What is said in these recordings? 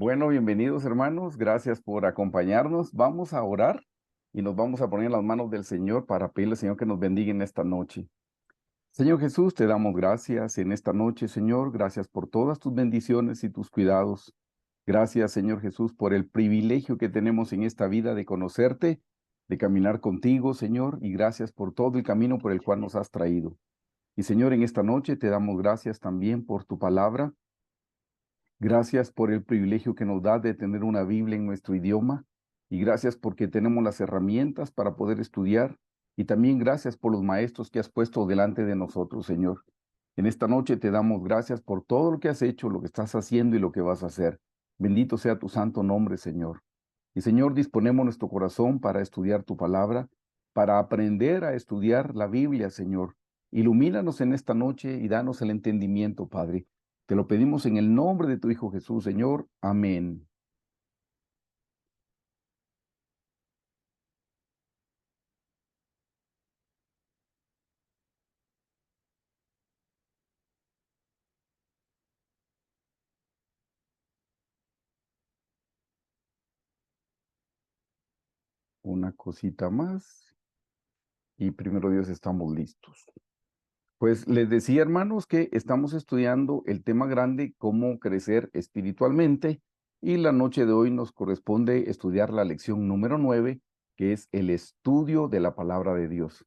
Bueno, bienvenidos hermanos, gracias por acompañarnos. Vamos a orar y nos vamos a poner en las manos del Señor para pedirle al Señor que nos bendiga en esta noche. Señor Jesús, te damos gracias en esta noche, Señor. Gracias por todas tus bendiciones y tus cuidados. Gracias, Señor Jesús, por el privilegio que tenemos en esta vida de conocerte, de caminar contigo, Señor, y gracias por todo el camino por el cual nos has traído. Y Señor, en esta noche te damos gracias también por tu palabra. Gracias por el privilegio que nos da de tener una Biblia en nuestro idioma y gracias porque tenemos las herramientas para poder estudiar y también gracias por los maestros que has puesto delante de nosotros, Señor. En esta noche te damos gracias por todo lo que has hecho, lo que estás haciendo y lo que vas a hacer. Bendito sea tu santo nombre, Señor. Y Señor, disponemos nuestro corazón para estudiar tu palabra, para aprender a estudiar la Biblia, Señor. Ilumínanos en esta noche y danos el entendimiento, Padre. Te lo pedimos en el nombre de tu Hijo Jesús, Señor. Amén. Una cosita más y primero Dios estamos listos. Pues les decía, hermanos, que estamos estudiando el tema grande, cómo crecer espiritualmente, y la noche de hoy nos corresponde estudiar la lección número 9, que es el estudio de la palabra de Dios.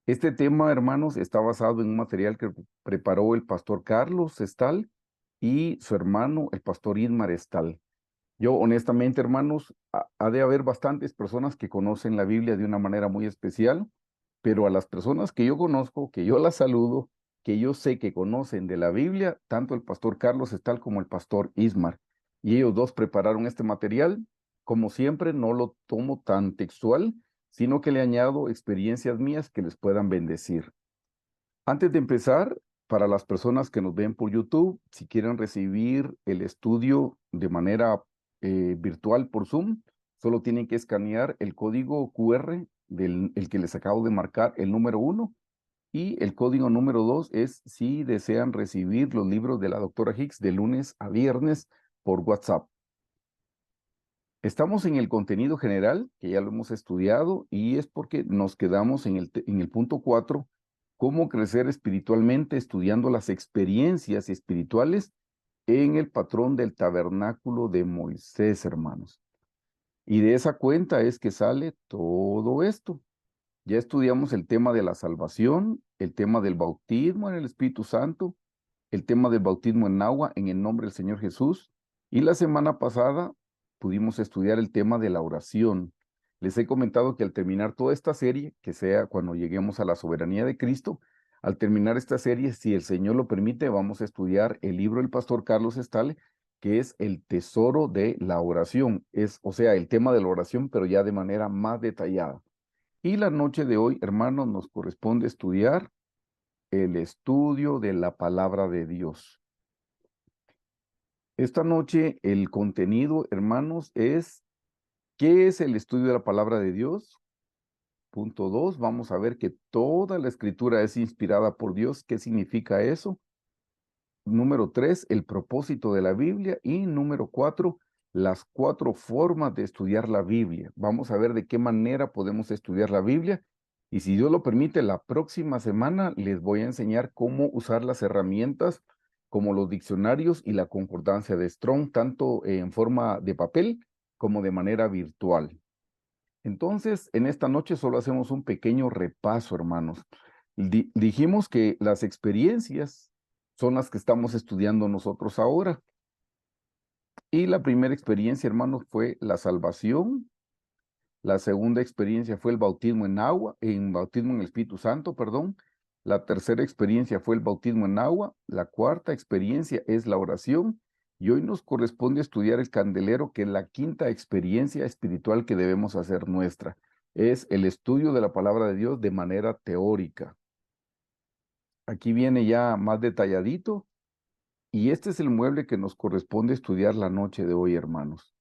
Este tema, hermanos, está basado en un material que preparó el pastor Carlos Estal y su hermano, el pastor Ismar Estal. Yo, honestamente, hermanos, ha de haber bastantes personas que conocen la Biblia de una manera muy especial, pero a las personas que yo conozco, que yo las saludo, que yo sé que conocen de la Biblia, tanto el pastor Carlos Estal como el pastor Ismar, y ellos dos prepararon este material. Como siempre, no lo tomo tan textual, sino que le añado experiencias mías que les puedan bendecir. Antes de empezar, para las personas que nos ven por YouTube, si quieren recibir el estudio de manera virtual por Zoom, solo tienen que escanear el código QR del el que les acabo de marcar, el número 1, y el código número 2 es si desean recibir los libros de la doctora Hicks de lunes a viernes por WhatsApp. Estamos en el contenido general, que ya lo hemos estudiado, y es porque nos quedamos en el punto 4, cómo crecer espiritualmente, estudiando las experiencias espirituales en el patrón del tabernáculo de Moisés, hermanos. Y de esa cuenta es que sale todo esto. Ya estudiamos el tema de la salvación, el tema del bautismo en el Espíritu Santo, el tema del bautismo en agua en el nombre del Señor Jesús. Y la semana pasada pudimos estudiar el tema de la oración. Les he comentado que al terminar toda esta serie, que sea cuando lleguemos a la soberanía de Cristo, al terminar esta serie, si el Señor lo permite, vamos a estudiar el libro del pastor Carlos Estale, que es el tesoro de la oración. Es, o sea, el tema de la oración, pero ya de manera más detallada. Y la noche de hoy, hermanos, nos corresponde estudiar el estudio de la palabra de Dios. Esta noche el contenido, hermanos, es ¿qué es el estudio de la palabra de Dios? Punto 2, vamos a ver que toda la escritura es inspirada por Dios. ¿Qué significa eso? Número 3, el propósito de la Biblia. Y número 4, las 4 formas de estudiar la Biblia. Vamos a ver de qué manera podemos estudiar la Biblia. Y si Dios lo permite, la próxima semana les voy a enseñar cómo usar las herramientas como los diccionarios y la concordancia de Strong, tanto en forma de papel como de manera virtual. Entonces, en esta noche solo hacemos un pequeño repaso, hermanos. Dijimos que las experiencias son las que estamos estudiando nosotros ahora. Y la primera experiencia, hermanos, fue la salvación. La segunda experiencia fue el bautismo en agua, en bautismo en el Espíritu Santo, perdón. La tercera experiencia fue el bautismo en agua. La cuarta experiencia es la oración. Y hoy nos corresponde estudiar el candelero, que es la quinta experiencia espiritual que debemos hacer nuestra. Es el estudio de la palabra de Dios de manera teórica. Aquí viene ya más detalladito. Y este es el mueble que nos corresponde estudiar la noche de hoy, hermanos.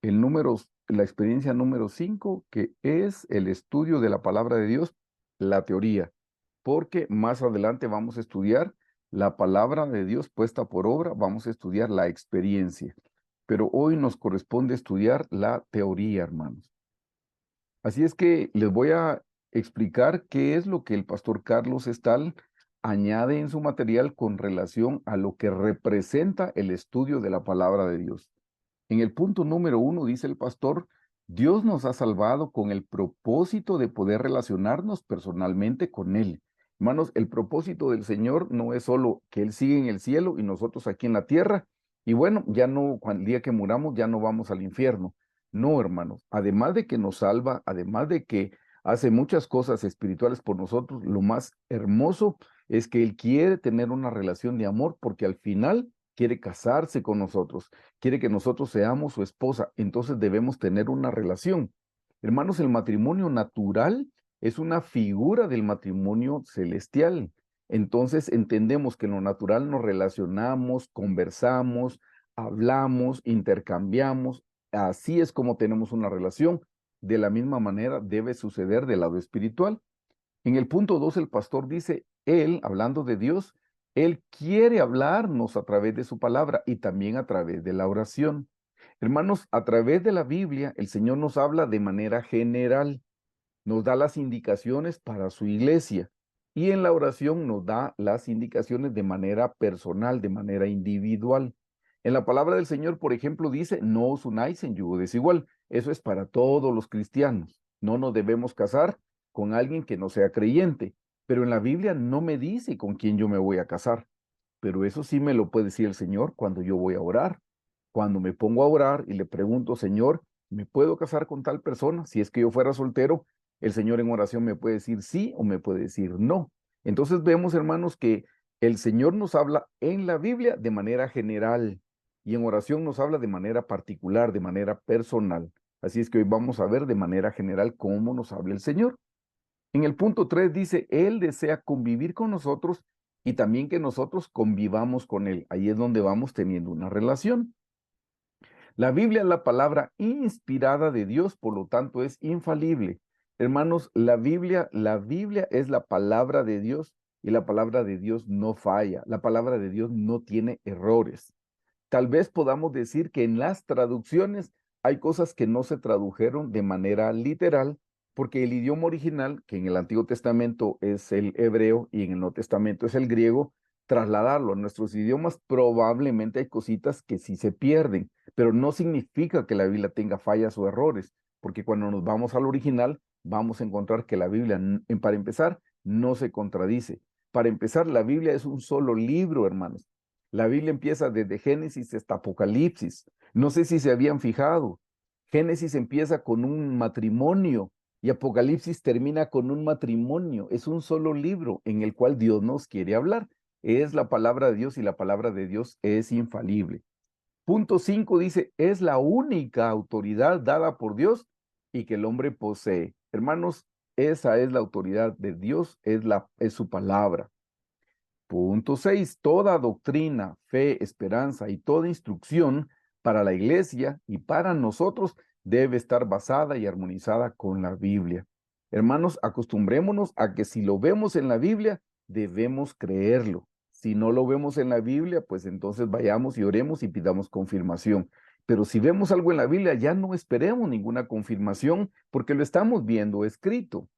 La experiencia número 5, que es el estudio de la palabra de Dios, la teoría, porque más adelante vamos a estudiar la palabra de Dios puesta por obra, vamos a estudiar la experiencia. pero hoy nos corresponde estudiar la teoría, hermanos. Así es que les voy a explicar qué es lo que el pastor Carlos Estal añade en su material con relación a lo que representa el estudio de la palabra de Dios. En el punto número 1 dice el pastor: Dios nos ha salvado con el propósito de poder relacionarnos personalmente con Él. Hermanos, el propósito del Señor no es solo que Él sigue en el cielo y nosotros aquí en la tierra, y bueno, ya no, el día que muramos ya no vamos al infierno. No, hermanos, además de que nos salva, además de que hace muchas cosas espirituales por nosotros, lo más hermoso es que Él quiere tener una relación de amor porque al final quiere casarse con nosotros, quiere que nosotros seamos su esposa, entonces debemos tener una relación. Hermanos, el matrimonio natural es una figura del matrimonio celestial. Entonces entendemos que en lo natural nos relacionamos, conversamos, hablamos, intercambiamos. Así es como tenemos una relación. De la misma manera debe suceder del lado espiritual. En el punto 2 el pastor dice, Él, hablando de Dios, Él quiere hablarnos a través de su palabra y también a través de la oración. Hermanos, a través de la Biblia, el Señor nos habla de manera general, nos da las indicaciones para su iglesia y en la oración nos da las indicaciones de manera personal, de manera individual. En la palabra del Señor, por ejemplo, dice, no os unáis en yugo desigual. Eso es para todos los cristianos. No nos debemos casar con alguien que no sea creyente, pero en la Biblia no me dice con quién yo me voy a casar. Pero eso sí me lo puede decir el Señor cuando yo voy a orar. Cuando me pongo a orar y le pregunto, Señor, ¿me puedo casar con tal persona? Si es que yo fuera soltero, el Señor en oración me puede decir sí o me puede decir no. Entonces vemos, hermanos, que el Señor nos habla en la Biblia de manera general y en oración nos habla de manera particular, de manera personal. Así es que hoy vamos a ver de manera general cómo nos habla el Señor. En el punto 3 dice, Él desea convivir con nosotros y también que nosotros convivamos con Él. Ahí es donde vamos teniendo una relación. La Biblia es la palabra inspirada de Dios, por lo tanto es infalible. Hermanos, la Biblia es la palabra de Dios y la palabra de Dios no falla. La palabra de Dios no tiene errores. Tal vez podamos decir que en las traducciones hay cosas que no se tradujeron de manera literal, porque el idioma original, que en el Antiguo Testamento es el hebreo y en el Nuevo Testamento es el griego, trasladarlo a nuestros idiomas, probablemente hay cositas que sí se pierden, pero no significa que la Biblia tenga fallas o errores, porque cuando nos vamos al original, vamos a encontrar que la Biblia, para empezar, no se contradice. Para empezar, la Biblia es un solo libro, hermanos. La Biblia empieza desde Génesis hasta Apocalipsis. No sé si se habían fijado. Génesis empieza con un matrimonio y Apocalipsis termina con un matrimonio. Es un solo libro en el cual Dios nos quiere hablar. Es la palabra de Dios y la palabra de Dios es infalible. Punto 5 dice, es la única autoridad dada por Dios y que el hombre posee. Hermanos, esa es la autoridad de Dios, es su palabra. Punto 6. Toda doctrina, fe, esperanza y toda instrucción para la iglesia y para nosotros debe estar basada y armonizada con la Biblia. Hermanos, acostumbrémonos a que si lo vemos en la Biblia, debemos creerlo. Si no lo vemos en la Biblia, pues entonces vayamos y oremos y pidamos confirmación. Pero si vemos algo en la Biblia, ya no esperemos ninguna confirmación porque lo estamos viendo escrito.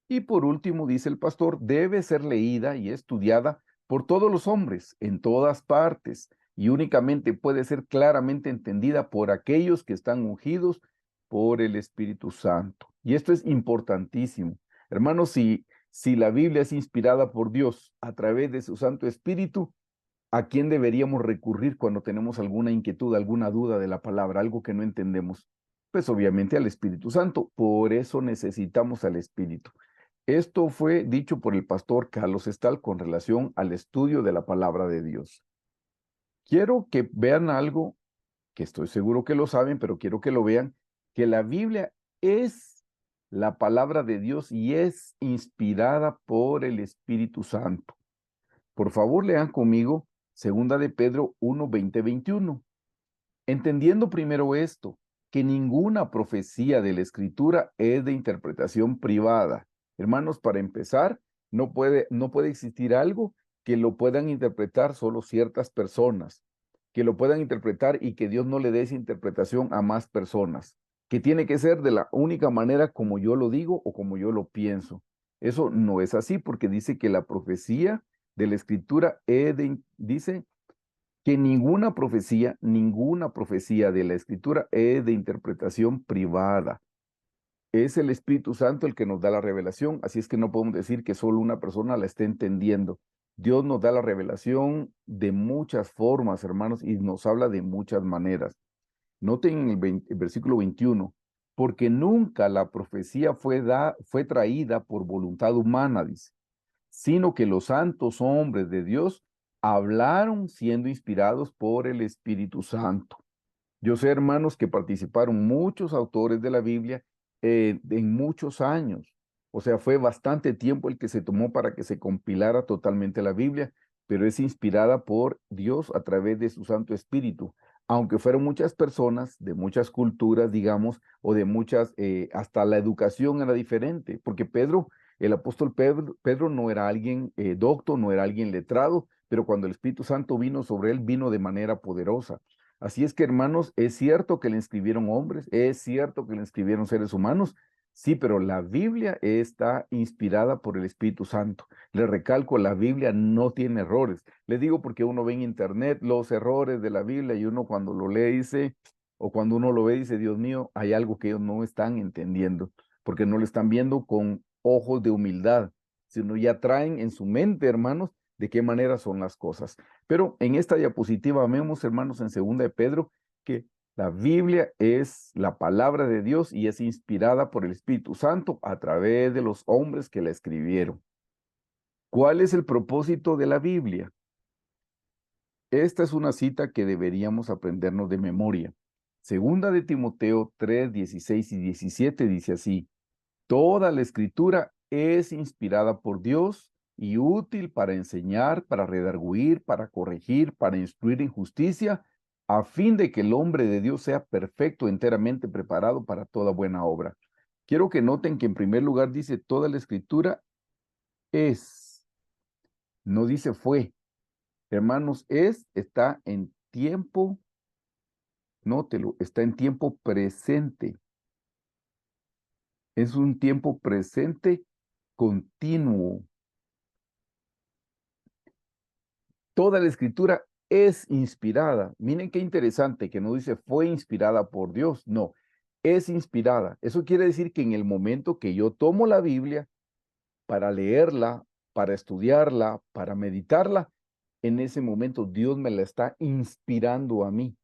Y por último, dice el pastor, debe ser leída y estudiada por todos los hombres, en todas partes, y únicamente puede ser claramente entendida por aquellos que están ungidos por el Espíritu Santo. Y esto es importantísimo. Hermanos, si la Biblia es inspirada por Dios a través de su Santo Espíritu, ¿a quién deberíamos recurrir cuando tenemos alguna inquietud, alguna duda de la palabra, algo que no entendemos? Pues obviamente al Espíritu Santo. Por eso necesitamos al Espíritu. Esto fue dicho por el pastor Carlos Estal con relación al estudio de la palabra de Dios. Quiero que vean algo que estoy seguro que lo saben, pero quiero que lo vean, que la Biblia es la palabra de Dios y es inspirada por el Espíritu Santo. Por favor, lean conmigo 2 de Pedro 1, 20, 21. Entendiendo primero esto, que ninguna profecía de la Escritura es de interpretación privada. Hermanos, para empezar, no puede existir algo que lo puedan interpretar solo ciertas personas. que lo puedan interpretar y que Dios no le dé esa interpretación a más personas, que tiene que ser de la única manera como yo lo digo o como yo lo pienso. Eso no es así porque dice que la profecía de la escritura dice que ninguna profecía de la escritura es de interpretación privada. Es el Espíritu Santo el que nos da la revelación, así es que no podemos decir que solo una persona la esté entendiendo. Dios nos da la revelación de muchas formas, hermanos, y nos habla de muchas maneras. Noten en el versículo 21, porque nunca la profecía fue traída por voluntad humana, dice, sino que los santos hombres de Dios hablaron siendo inspirados por el Espíritu Santo. Yo sé, hermanos, que participaron muchos autores de la Biblia en muchos años. O sea, fue bastante tiempo el que se tomó para que se compilara totalmente la Biblia, pero es inspirada por Dios a través de su Santo Espíritu. Aunque fueron muchas personas de muchas culturas, digamos, o de muchas, hasta la educación era diferente, porque el apóstol Pedro no era alguien docto, no era alguien letrado, pero cuando el Espíritu Santo vino sobre él, vino de manera poderosa. Así es que, hermanos, es cierto que le inscribieron hombres, es cierto que le inscribieron seres humanos, sí, pero la Biblia está inspirada por el Espíritu Santo. Le recalco, la Biblia no tiene errores. Le digo porque uno ve en internet los errores de la Biblia y uno cuando lo lee dice, o cuando uno lo ve dice, Dios mío, hay algo que ellos no están entendiendo, porque no lo están viendo con ojos de humildad, sino ya traen en su mente, hermanos, de qué manera son las cosas. Pero en esta diapositiva vemos, hermanos, en segunda de Pedro, que la Biblia es la palabra de Dios y es inspirada por el Espíritu Santo a través de los hombres que la escribieron. ¿Cuál es el propósito de la Biblia? Esta es una cita que deberíamos aprendernos de memoria. Segunda de Timoteo 3, 16 y 17 dice así: toda la escritura es inspirada por Dios y útil para enseñar, para redarguir, para corregir, para instruir en justicia, a fin de que el hombre de Dios sea perfecto, enteramente preparado para toda buena obra. Quiero que noten que en primer lugar dice toda la escritura es, no dice fue. Hermanos, está en tiempo, nótelo, está en tiempo presente. Es un tiempo presente continuo. Toda la escritura es inspirada. Miren qué interesante que no dice fue inspirada por Dios, no, es inspirada. Eso quiere decir que en el momento que yo tomo la Biblia para leerla, para estudiarla, para meditarla, en ese momento Dios me la está inspirando a mí,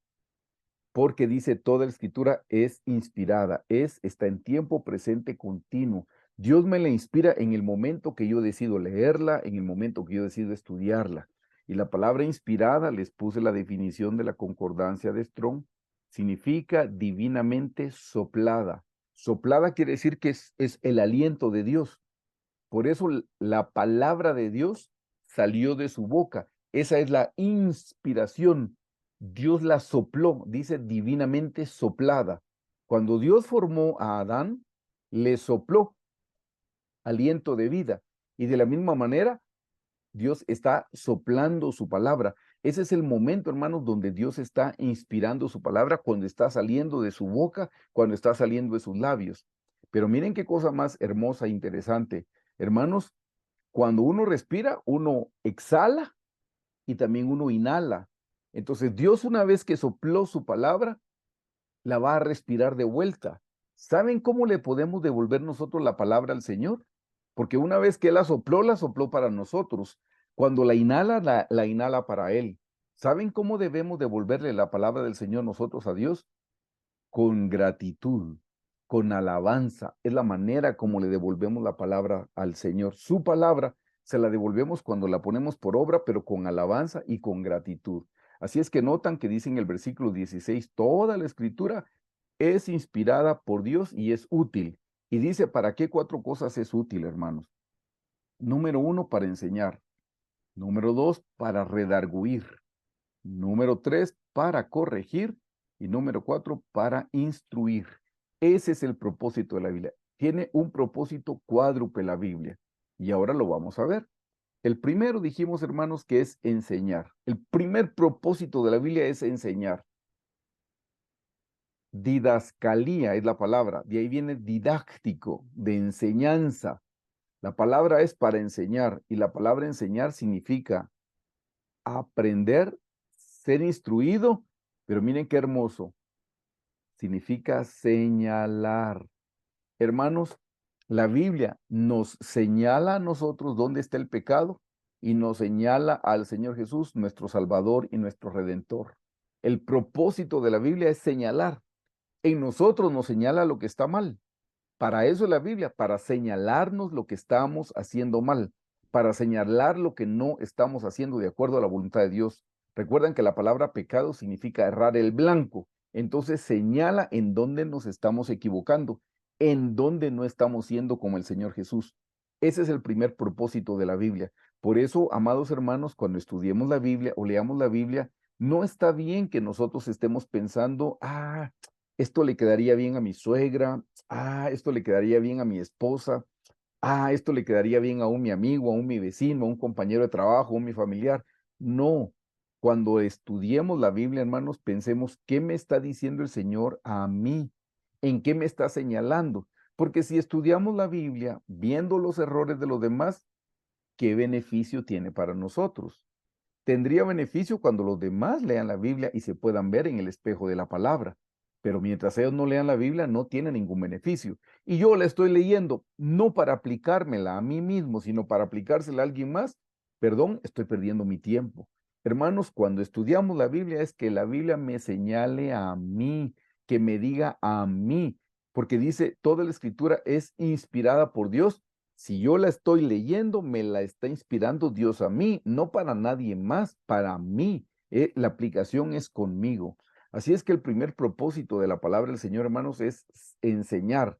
porque dice toda la escritura es inspirada, está en tiempo presente continuo. Dios me la inspira en el momento que yo decido leerla, en el momento que yo decido estudiarla. Y la palabra inspirada, les puse la definición de la concordancia de Strong, significa divinamente soplada. Soplada quiere decir que es el aliento de Dios. Por eso la palabra de Dios salió de su boca. Esa es la inspiración. Dios la sopló, dice divinamente soplada. Cuando Dios formó a Adán, le sopló aliento de vida. Y de la misma manera, Dios está soplando su palabra. Ese es el momento, hermanos, donde Dios está inspirando su palabra, cuando está saliendo de su boca, cuando está saliendo de sus labios. Pero miren qué cosa más hermosa e interesante. Hermanos, cuando uno respira, uno exhala y también uno inhala. Entonces, Dios una vez que sopló su palabra, la va a respirar de vuelta. ¿Saben cómo le podemos devolver nosotros la palabra al Señor? Porque una vez que Él la sopló para nosotros. Cuando la inhala para Él. ¿Saben cómo debemos devolverle la palabra del Señor nosotros a Dios? Con gratitud, con alabanza. Es la manera como le devolvemos la palabra al Señor. Su palabra se la devolvemos cuando la ponemos por obra, pero con alabanza y con gratitud. Así es que notan que dice en el versículo 16, toda la escritura es inspirada por Dios y es útil. Y dice, ¿para qué cuatro cosas es útil, hermanos? Número uno, para enseñar. Número dos, para redarguir. Número tres, para corregir. Y número cuatro, para instruir. Ese es el propósito de la Biblia. Tiene un propósito cuádruple la Biblia. Y ahora lo vamos a ver. El primero dijimos, hermanos, que es enseñar. El primer propósito de la Biblia es enseñar. Didascalía es la palabra, de ahí viene didáctico, de enseñanza. La palabra es para enseñar y la palabra enseñar significa aprender, ser instruido, pero miren qué hermoso, significa señalar. Hermanos, la Biblia nos señala a nosotros dónde está el pecado y nos señala al Señor Jesús, nuestro Salvador y nuestro Redentor. El propósito de la Biblia es señalar. En nosotros nos señala lo que está mal. Para eso es la Biblia, para señalarnos lo que estamos haciendo mal, para señalar lo que no estamos haciendo de acuerdo a la voluntad de Dios. Recuerdan que la palabra pecado significa errar el blanco. Entonces señala en dónde nos estamos equivocando, en dónde no estamos siendo como el Señor Jesús. Ese es el primer propósito de la Biblia. Por eso, amados hermanos, cuando estudiemos la Biblia o leamos la Biblia, no está bien que nosotros estemos pensando, esto le quedaría bien a mi suegra, esto le quedaría bien a mi esposa, esto le quedaría bien a un mi amigo, a un mi vecino, a un compañero de trabajo, a un mi familiar. No, cuando estudiemos la Biblia, hermanos, pensemos, ¿qué me está diciendo el Señor a mí? ¿En qué me está señalando? Porque si estudiamos la Biblia viendo los errores de los demás, ¿qué beneficio tiene para nosotros? Tendría beneficio cuando los demás lean la Biblia y se puedan ver en el espejo de la palabra. Pero mientras ellos no lean la Biblia, no tiene ningún beneficio. Y yo la estoy leyendo no para aplicármela a mí mismo, sino para aplicársela a alguien más. Perdón, estoy perdiendo mi tiempo. Hermanos, cuando estudiamos la Biblia es que la Biblia me señale a mí, que me diga a mí, porque dice, toda la escritura es inspirada por Dios. Si yo la estoy leyendo, me la está inspirando Dios a mí, no para nadie más, para mí. La aplicación es conmigo. Así es que el primer propósito de la palabra del Señor, hermanos, es enseñar.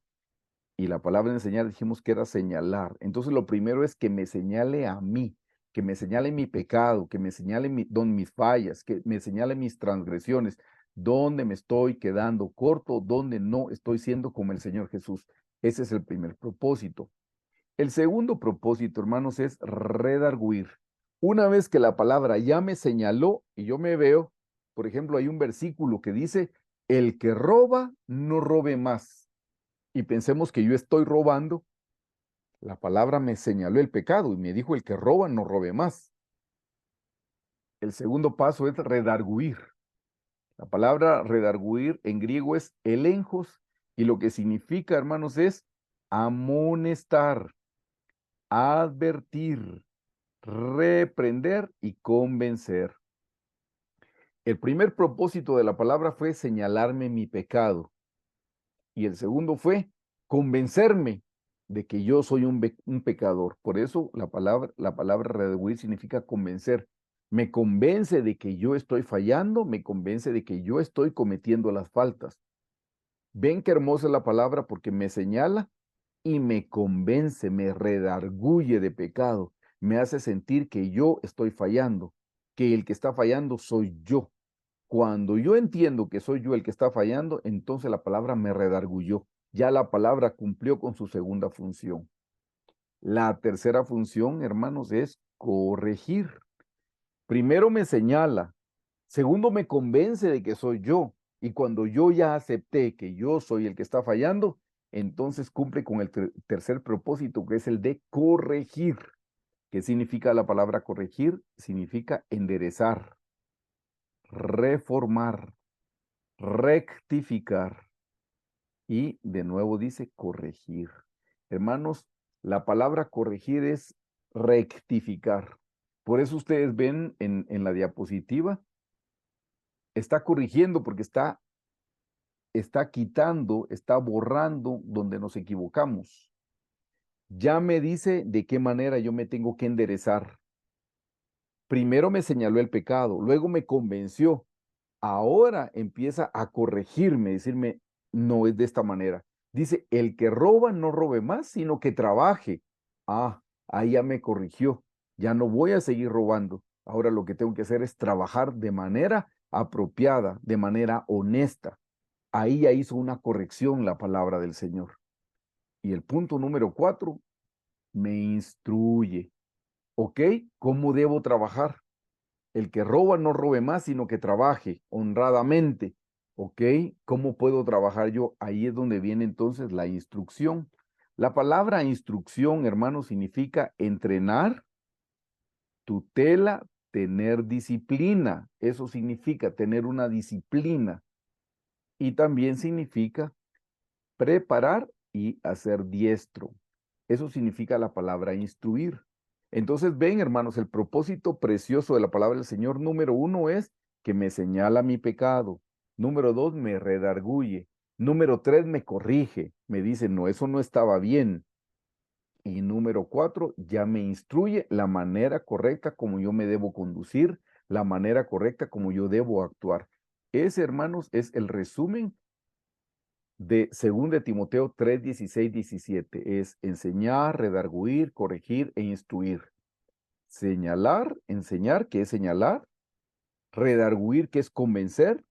Y la palabra enseñar dijimos que era señalar. Entonces lo primero es que me señale a mí, que me señale mi pecado, que me señale mis fallas, que me señale mis transgresiones, dónde me estoy quedando corto, dónde no estoy siendo como el Señor Jesús. Ese es el primer propósito. El segundo propósito, hermanos, es redarguir. Una vez que la palabra ya me señaló y yo me veo, por ejemplo, hay un versículo que dice, el que roba, no robe más. Y pensemos que yo estoy robando, la palabra me señaló el pecado y me dijo, el que roba, no robe más. El segundo paso es redarguir. La palabra redarguir en griego es elenjos y lo que significa, hermanos, es amonestar, advertir, reprender y convencer. El primer propósito de la palabra fue señalarme mi pecado y el segundo fue convencerme de que yo soy un pecador. Por eso la palabra redarguir significa convencer. Me convence de que yo estoy fallando, me convence de que yo estoy cometiendo las faltas. Ven qué hermosa es la palabra porque me señala y me convence, me redarguye de pecado, me hace sentir que yo estoy fallando, que el que está fallando soy yo. Cuando yo entiendo que soy yo el que está fallando, entonces la palabra me redarguyó. Ya la palabra cumplió con su segunda función. La tercera función, hermanos, es corregir. Primero me señala, segundo me convence de que soy yo. Y cuando yo ya acepté que yo soy el que está fallando, entonces cumple con el tercer propósito, que es el de corregir. ¿Qué significa la palabra corregir? Significa enderezar, reformar, rectificar. Y de nuevo dice corregir. Hermanos, la palabra corregir es rectificar. Por eso ustedes ven en la diapositiva, está corrigiendo porque está quitando, está borrando donde nos equivocamos. Ya me dice de qué manera yo me tengo que enderezar. Primero me señaló el pecado, luego me convenció. Ahora empieza a corregirme, decirme, no es de esta manera. Dice, el que roba no robe más, sino que trabaje. Ahí ya me corrigió. Ya no voy a seguir robando. Ahora lo que tengo que hacer es trabajar de manera apropiada, de manera honesta. Ahí ya hizo una corrección la palabra del Señor. Y el punto número 4, me instruye. ¿Ok? ¿Cómo debo trabajar? El que roba no robe más, sino que trabaje honradamente. ¿Ok? ¿Cómo puedo trabajar yo? Ahí es donde viene entonces la instrucción. La palabra instrucción, hermano, significa entrenar, tutela, tener disciplina. Eso significa tener una disciplina. Y también significa preparar y hacer diestro. Eso significa la palabra instruir. Entonces, ven, hermanos, el propósito precioso de la palabra del Señor, número uno, es que me señala mi pecado. Número dos, me redarguye. Número tres, me corrige. Me dice, no, eso no estaba bien. Y número cuatro, ya me instruye la manera correcta como yo me debo conducir, la manera correcta como yo debo actuar. Ese, hermanos, es el resumen de 2 de Timoteo 3, 16, 17. Es enseñar, redarguir, corregir e instruir. Señalar, enseñar, que es señalar. Redarguir, que es convencer.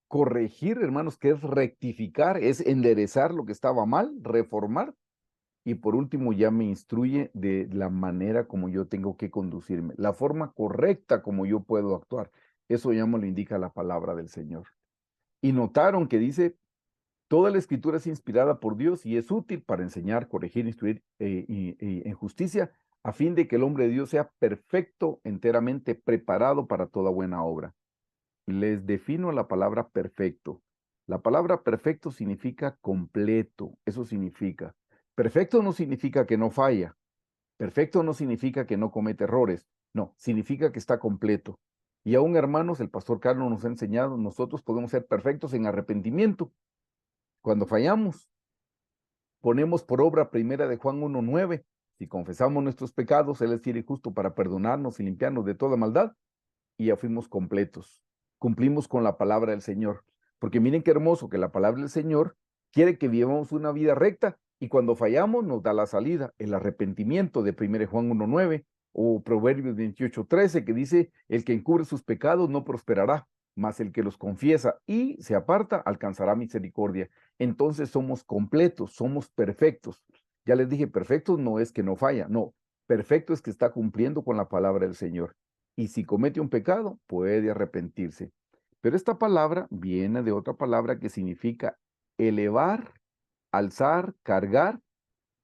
Corregir, hermanos, que es rectificar, es enderezar lo que estaba mal, reformar. Y por último, ya me instruye de la manera como yo tengo que conducirme, la forma correcta como yo puedo actuar. Eso ya me lo indica la palabra del Señor. Y notaron que dice, toda la escritura es inspirada por Dios y es útil para enseñar, corregir, instruir en justicia, a fin de que el hombre de Dios sea perfecto, enteramente preparado para toda buena obra. Les defino la palabra perfecto. La palabra perfecto significa completo, eso significa. Perfecto no significa que no falla, perfecto no significa que no comete errores, no, significa que está completo. Y aún, hermanos, el pastor Carlos nos ha enseñado, nosotros podemos ser perfectos en arrepentimiento. Cuando fallamos, ponemos por obra primera de Juan 1:9. Si confesamos nuestros pecados, Él es fiel y justo para perdonarnos y limpiarnos de toda maldad, y ya fuimos completos. Cumplimos con la palabra del Señor. Porque miren qué hermoso que la palabra del Señor quiere que vivamos una vida recta y cuando fallamos nos da la salida, el arrepentimiento de 1 Juan 1:9 o Proverbios 28:13 que dice, el que encubre sus pecados no prosperará, mas el que los confiesa y se aparta alcanzará misericordia. Entonces somos completos, somos perfectos. Ya les dije, perfectos no es que no falla, no, perfecto es que está cumpliendo con la palabra del Señor. Y si comete un pecado, puede arrepentirse. Pero esta palabra viene de otra palabra que significa elevar, alzar, cargar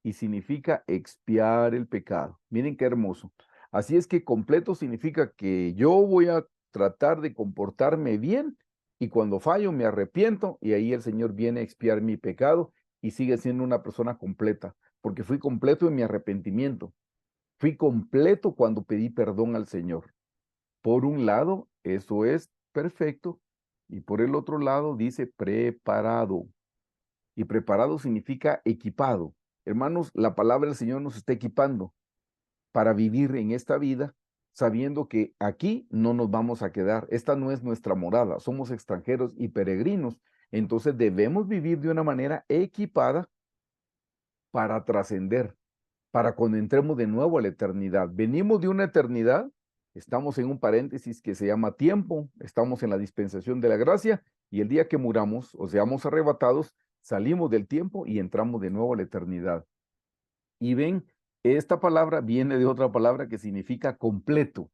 y significa expiar el pecado. Miren qué hermoso. Así es que completo significa que yo voy a tratar de comportarme bien y cuando fallo me arrepiento y ahí el Señor viene a expiar mi pecado y sigue siendo una persona completa, porque fui completo en mi arrepentimiento. Fui completo cuando pedí perdón al Señor. Por un lado, eso es perfecto, y por el otro lado dice preparado. Y preparado significa equipado. Hermanos, la palabra del Señor nos está equipando para vivir en esta vida, sabiendo que aquí no nos vamos a quedar. Esta no es nuestra morada, somos extranjeros y peregrinos. Entonces debemos vivir de una manera equipada para trascender, para cuando entremos de nuevo a la eternidad. Venimos de una eternidad, estamos en un paréntesis que se llama tiempo, estamos en la dispensación de la gracia y el día que muramos o seamos arrebatados, salimos del tiempo y entramos de nuevo a la eternidad. Y ven, esta palabra viene de otra palabra que significa completo.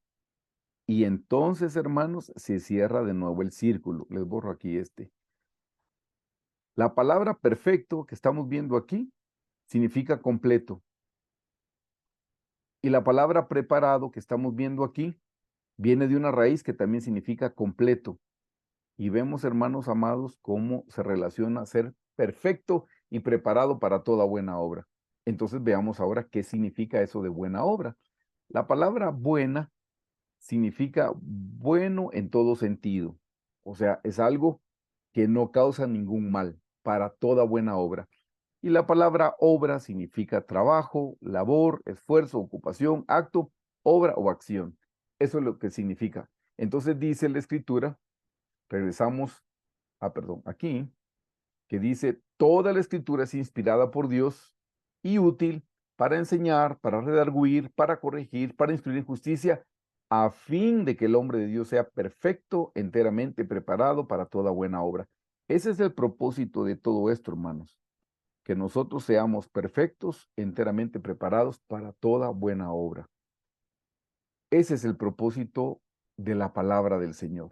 Y entonces, hermanos, se cierra de nuevo el círculo. Les borro aquí este. La palabra perfecto que estamos viendo aquí significa completo. Y la palabra preparado que estamos viendo aquí viene de una raíz que también significa completo. Y vemos, hermanos amados, cómo se relaciona ser perfecto y preparado para toda buena obra. Entonces veamos ahora qué significa eso de buena obra. La palabra buena significa bueno en todo sentido. O sea, es algo que no causa ningún mal para toda buena obra. Y la palabra obra significa trabajo, labor, esfuerzo, ocupación, acto, obra o acción. Eso es lo que significa. Entonces dice la escritura, regresamos perdón, aquí, que dice, toda la escritura es inspirada por Dios y útil para enseñar, para redarguir, para corregir, para instruir en justicia, a fin de que el hombre de Dios sea perfecto, enteramente preparado para toda buena obra. Ese es el propósito de todo esto, hermanos, que nosotros seamos perfectos, enteramente preparados para toda buena obra. Ese es el propósito de la palabra del Señor.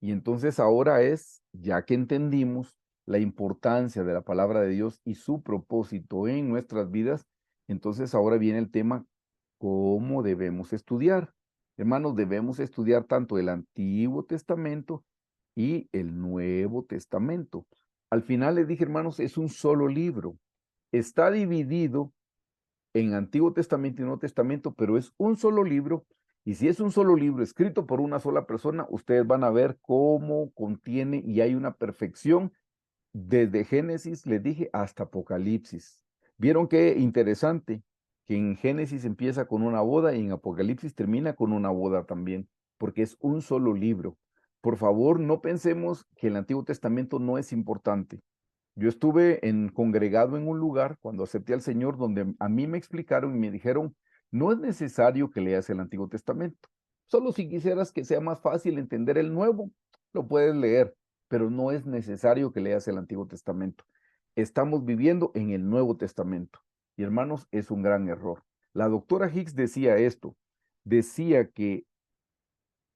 Y entonces ahora es, ya que entendimos la importancia de la palabra de Dios y su propósito en nuestras vidas, entonces ahora viene el tema, ¿cómo debemos estudiar? Hermanos, debemos estudiar tanto el Antiguo Testamento y el Nuevo Testamento. Al final les dije, hermanos, es un solo libro. Está dividido en Antiguo Testamento y Nuevo Testamento, pero es un solo libro. Y si es un solo libro escrito por una sola persona, ustedes van a ver cómo contiene y hay una perfección desde Génesis, les dije, hasta Apocalipsis. ¿Vieron qué interesante? Que en Génesis empieza con una boda y en Apocalipsis termina con una boda también, porque es un solo libro. Por favor, no pensemos que el Antiguo Testamento no es importante. Yo estuve congregado en un lugar cuando acepté al Señor donde a mí me explicaron y me dijeron, no es necesario que leas el Antiguo Testamento. Solo si quisieras que sea más fácil entender el Nuevo, lo puedes leer, pero no es necesario que leas el Antiguo Testamento. Estamos viviendo en el Nuevo Testamento. Y hermanos, es un gran error. La doctora Hicks decía esto, decía que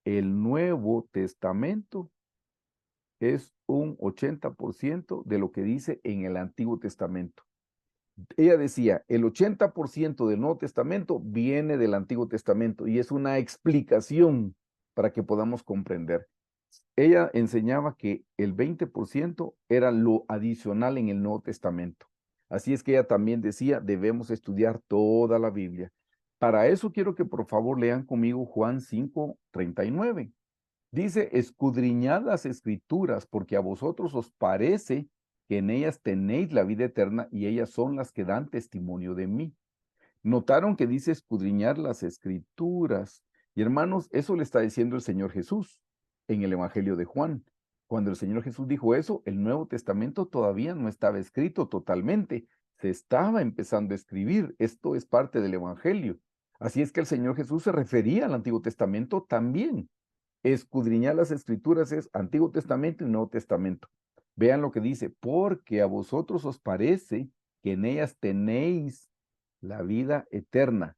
el Nuevo Testamento es un 80% de lo que dice en el Antiguo Testamento. Ella decía, el 80% del Nuevo Testamento viene del Antiguo Testamento y es una explicación para que podamos comprender. Ella enseñaba que el 20% era lo adicional en el Nuevo Testamento. Así es que ella también decía, debemos estudiar toda la Biblia. Para eso quiero que por favor lean conmigo Juan 5:39. Dice, escudriñad las escrituras, porque a vosotros os parece que en ellas tenéis la vida eterna y ellas son las que dan testimonio de mí. Notaron que dice escudriñar las escrituras. Y hermanos, eso le está diciendo el Señor Jesús en el Evangelio de Juan. Cuando el Señor Jesús dijo eso, el Nuevo Testamento todavía no estaba escrito totalmente. Se estaba empezando a escribir. Esto es parte del Evangelio. Así es que el Señor Jesús se refería al Antiguo Testamento también. Escudriñar las escrituras es Antiguo Testamento y Nuevo Testamento. Vean lo que dice, porque a vosotros os parece que en ellas tenéis la vida eterna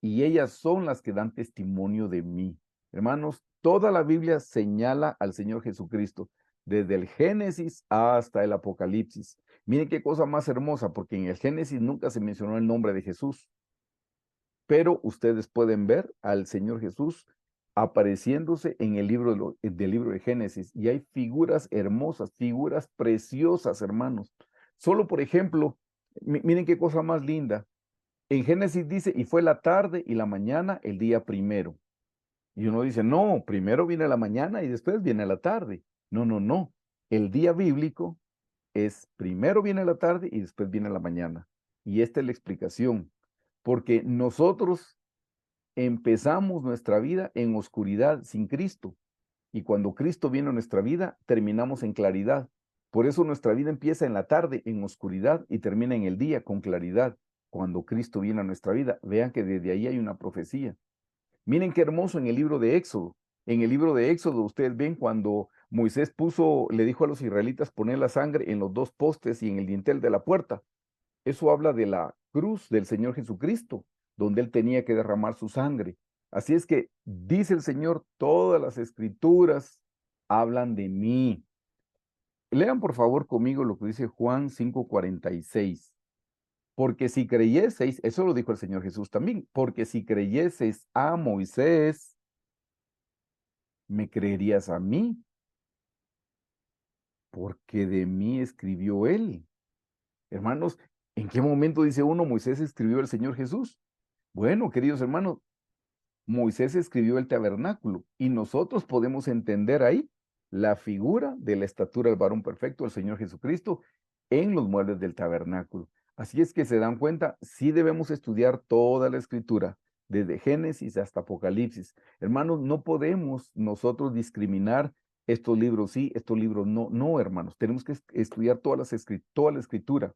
y ellas son las que dan testimonio de mí. Hermanos, toda la Biblia señala al Señor Jesucristo, desde el Génesis hasta el Apocalipsis. Miren qué cosa más hermosa, porque en el Génesis nunca se mencionó el nombre de Jesús, pero ustedes pueden ver al Señor Jesús apareciéndose en el del libro de Génesis y hay figuras hermosas, figuras preciosas, hermanos. Solo por ejemplo, miren qué cosa más linda. En Génesis dice, y fue la tarde y la mañana el día primero. Y uno dice, no, primero viene la mañana y después viene la tarde. No, no, no. El día bíblico es primero viene la tarde y después viene la mañana. Y esta es la explicación. Porque nosotros empezamos nuestra vida en oscuridad sin Cristo. Y cuando Cristo viene a nuestra vida, terminamos en claridad. Por eso nuestra vida empieza en la tarde en oscuridad y termina en el día con claridad. Cuando Cristo viene a nuestra vida, vean que desde ahí hay una profecía. Miren qué hermoso en el libro de Éxodo. En el libro de Éxodo ustedes ven cuando Moisés le dijo a los israelitas poner la sangre en los dos postes y en el dintel de la puerta. Eso habla de la cruz del Señor Jesucristo, donde Él tenía que derramar su sangre. Así es que dice el Señor, todas las escrituras hablan de mí. Lean por favor conmigo lo que dice Juan 5:46. Porque si creyeseis, eso lo dijo el Señor Jesús también, porque si creyeseis a Moisés, me creerías a mí, porque de mí escribió él. Hermanos, ¿en qué momento dice uno Moisés escribió el Señor Jesús? Bueno, queridos hermanos, Moisés escribió el tabernáculo y nosotros podemos entender ahí la figura de la estatura del varón perfecto, el Señor Jesucristo, en los muebles del tabernáculo. Así es que se dan cuenta, sí debemos estudiar toda la escritura, desde Génesis hasta Apocalipsis. Hermanos, no podemos nosotros discriminar estos libros sí, estos libros no. No, hermanos, tenemos que estudiar toda la escritura.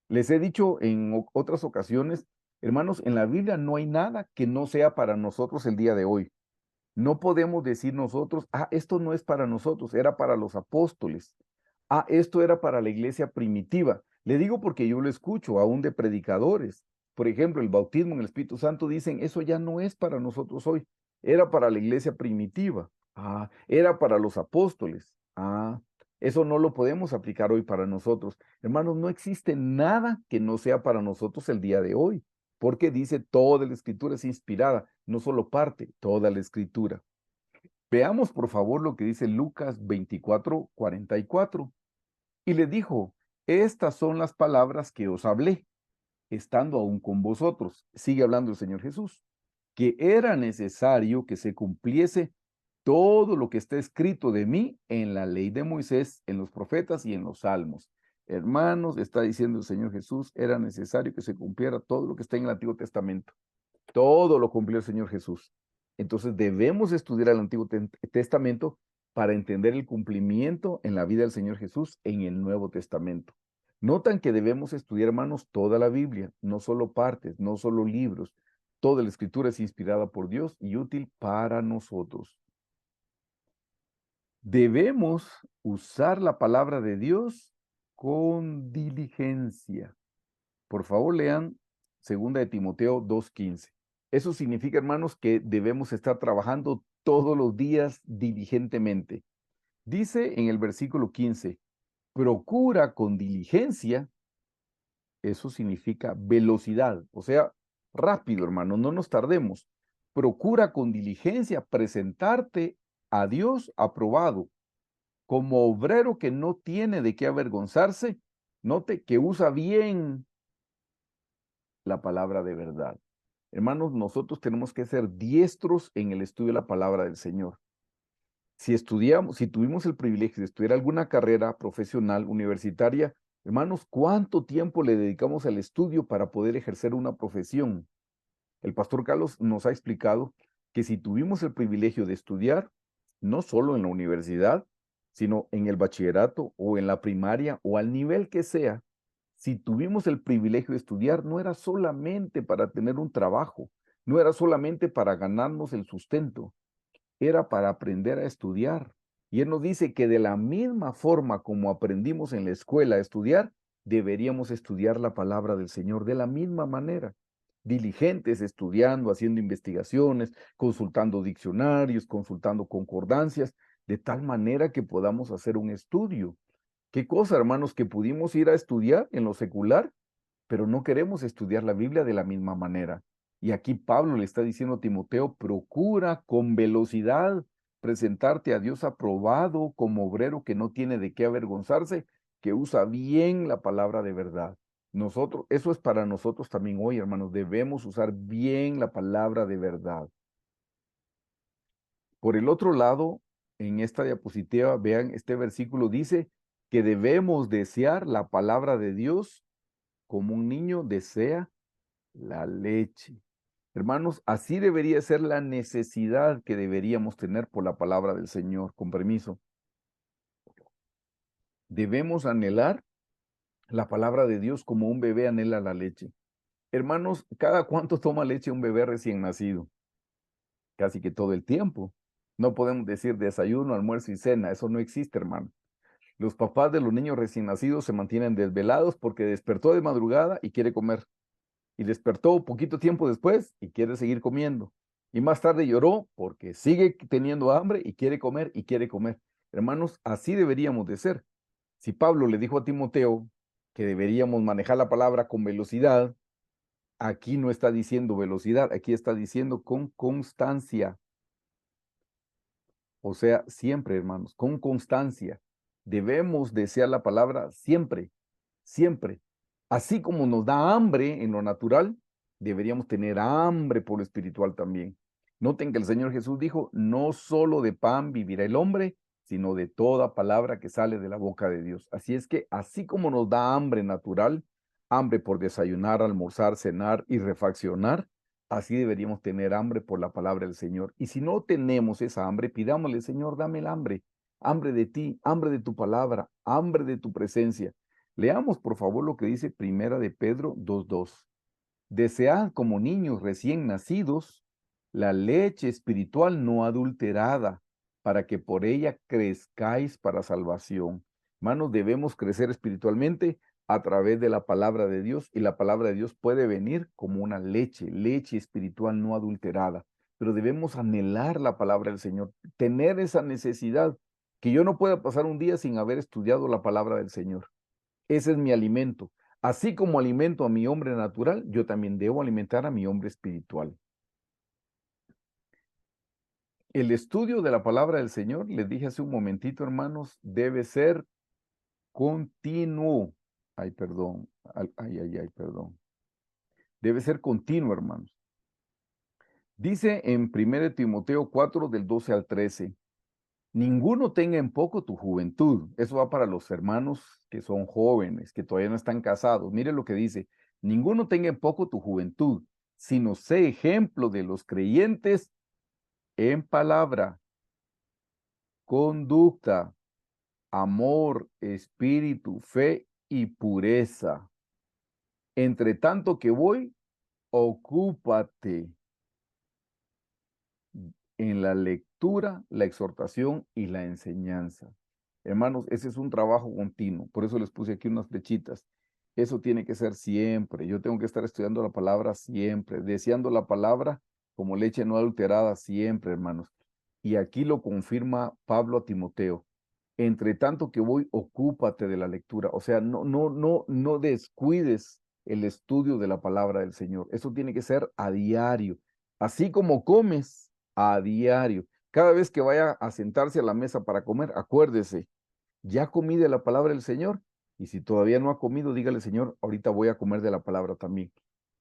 Les he dicho en otras ocasiones, hermanos, en la Biblia no hay nada que no sea para nosotros el día de hoy. No podemos decir nosotros, esto no es para nosotros, era para los apóstoles. Esto era para la iglesia primitiva. Le digo porque yo lo escucho aún de predicadores. Por ejemplo, el bautismo en el Espíritu Santo dicen, eso ya no es para nosotros hoy. Era para la iglesia primitiva. Ah, era para los apóstoles. Ah, eso no lo podemos aplicar hoy para nosotros. Hermanos, no existe nada que no sea para nosotros el día de hoy, porque dice toda la escritura es inspirada, no solo parte, toda la escritura. Veamos por favor lo que dice Lucas 24:44. Y le dijo, estas son las palabras que os hablé, estando aún con vosotros. Sigue hablando el Señor Jesús, que era necesario que se cumpliese todo lo que está escrito de mí en la ley de Moisés, en los profetas y en los salmos. Hermanos, está diciendo el Señor Jesús, era necesario que se cumpliera todo lo que está en el Antiguo Testamento. Todo lo cumplió el Señor Jesús. Entonces debemos estudiar el Antiguo Testamento para entender el cumplimiento en la vida del Señor Jesús en el Nuevo Testamento. Notan que debemos estudiar, hermanos, toda la Biblia, no solo partes, no solo libros. Toda la escritura es inspirada por Dios y útil para nosotros. Debemos usar la palabra de Dios con diligencia. Por favor, lean 2 de Timoteo 2:15. Eso significa, hermanos, que debemos estar trabajando todos los días diligentemente. Dice en el versículo 15, procura con diligencia, eso significa velocidad, o sea, rápido, hermano, no nos tardemos. Procura con diligencia presentarte a Dios aprobado, como obrero que no tiene de qué avergonzarse, note que usa bien la palabra de verdad. Hermanos, nosotros tenemos que ser diestros en el estudio de la palabra del Señor. Si estudiamos, si tuvimos el privilegio de estudiar alguna carrera profesional, universitaria, hermanos, ¿cuánto tiempo le dedicamos al estudio para poder ejercer una profesión? El pastor Carlos nos ha explicado que si tuvimos el privilegio de estudiar, no solo en la universidad, sino en el bachillerato o en la primaria o al nivel que sea, si tuvimos el privilegio de estudiar, no era solamente para tener un trabajo, no era solamente para ganarnos el sustento, era para aprender a estudiar. Y Él nos dice que de la misma forma como aprendimos en la escuela a estudiar, deberíamos estudiar la palabra del Señor de la misma manera. Diligentes, estudiando, haciendo investigaciones, consultando diccionarios, consultando concordancias, de tal manera que podamos hacer un estudio. Qué cosa, hermanos, que pudimos ir a estudiar en lo secular, pero no queremos estudiar la Biblia de la misma manera. Y aquí Pablo le está diciendo a Timoteo, procura con velocidad presentarte a Dios aprobado como obrero que no tiene de qué avergonzarse, que usa bien la palabra de verdad. Nosotros, eso es para nosotros también hoy, hermanos, debemos usar bien la palabra de verdad. Por el otro lado, en esta diapositiva, vean, este versículo dice que debemos desear la palabra de Dios como un niño desea la leche. Hermanos, así debería ser la necesidad que deberíamos tener por la palabra del Señor. Con permiso. Debemos anhelar la palabra de Dios como un bebé anhela la leche. Hermanos, ¿cada cuánto toma leche un bebé recién nacido? Casi que todo el tiempo. No podemos decir desayuno, almuerzo y cena. Eso no existe, hermano. Los papás de los niños recién nacidos se mantienen desvelados porque despertó de madrugada y quiere comer. Y despertó poquito tiempo después y quiere seguir comiendo. Y más tarde lloró porque sigue teniendo hambre y quiere comer y quiere comer. Hermanos, así deberíamos de ser. Si Pablo le dijo a Timoteo que deberíamos manejar la palabra con velocidad, aquí no está diciendo velocidad, aquí está diciendo con constancia. O sea, siempre, hermanos, con constancia. Debemos desear la palabra siempre, siempre. Así como nos da hambre en lo natural, deberíamos tener hambre por lo espiritual también. Noten que el Señor Jesús dijo, no solo de pan vivirá el hombre, sino de toda palabra que sale de la boca de Dios. Así es que, así como nos da hambre natural, hambre por desayunar, almorzar, cenar y refaccionar, así deberíamos tener hambre por la palabra del Señor. Y si no tenemos esa hambre, pidámosle, Señor, dame el hambre, hambre de ti, hambre de tu palabra, hambre de tu presencia. Leamos, por favor, lo que dice Primera de Pedro 2:2. Desead como niños recién nacidos la leche espiritual no adulterada, para que por ella crezcáis para salvación. Hermanos, debemos crecer espiritualmente a través de la palabra de Dios, y la palabra de Dios puede venir como una leche, leche espiritual no adulterada, pero debemos anhelar la palabra del Señor, tener esa necesidad, que yo no pueda pasar un día sin haber estudiado la palabra del Señor. Ese es mi alimento. Así como alimento a mi hombre natural, yo también debo alimentar a mi hombre espiritual. El estudio de la palabra del Señor, les dije hace un momentito, hermanos, debe ser continuo. Ay, perdón. Perdón. Debe ser continuo, hermanos. Dice en 1 Timoteo 4, del 12 al 13, ninguno tenga en poco tu juventud. Eso va para los hermanos que son jóvenes, que todavía no están casados. Mire lo que dice, ninguno tenga en poco tu juventud, sino sé ejemplo de los creyentes en palabra, conducta, amor, espíritu, fe y pureza. Entre tanto que voy, ocúpate en la lectura, la exhortación y la enseñanza. Hermanos, ese es un trabajo continuo. Por eso les puse aquí unas flechitas. Eso tiene que ser siempre. Yo tengo que estar estudiando la palabra siempre, deseando la palabra como leche no adulterada siempre, hermanos. Y aquí lo confirma Pablo a Timoteo. Entre tanto que voy, ocúpate de la lectura. O sea, no descuides el estudio de la palabra del Señor. Eso tiene que ser a diario. Así como comes a diario. Cada vez que vaya a sentarse a la mesa para comer, acuérdese, ya comí de la palabra del Señor. Y si todavía no ha comido, dígale, Señor, ahorita voy a comer de la palabra también.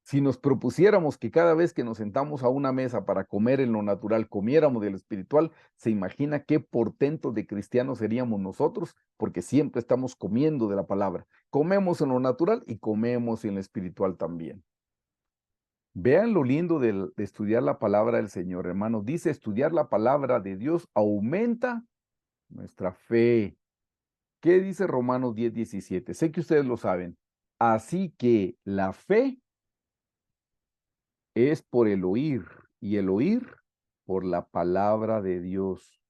Si nos propusiéramos que cada vez que nos sentamos a una mesa para comer en lo natural, comiéramos de lo espiritual, se imagina qué portentos de cristianos seríamos nosotros, porque siempre estamos comiendo de la palabra. Comemos en lo natural y comemos en lo espiritual también. Vean lo lindo de estudiar la palabra del Señor, hermanos. Dice, estudiar la palabra de Dios aumenta nuestra fe. ¿Qué dice Romanos 10:17? Sé que ustedes lo saben. Así que la fe es por el oír, y el oír por la palabra de Dios.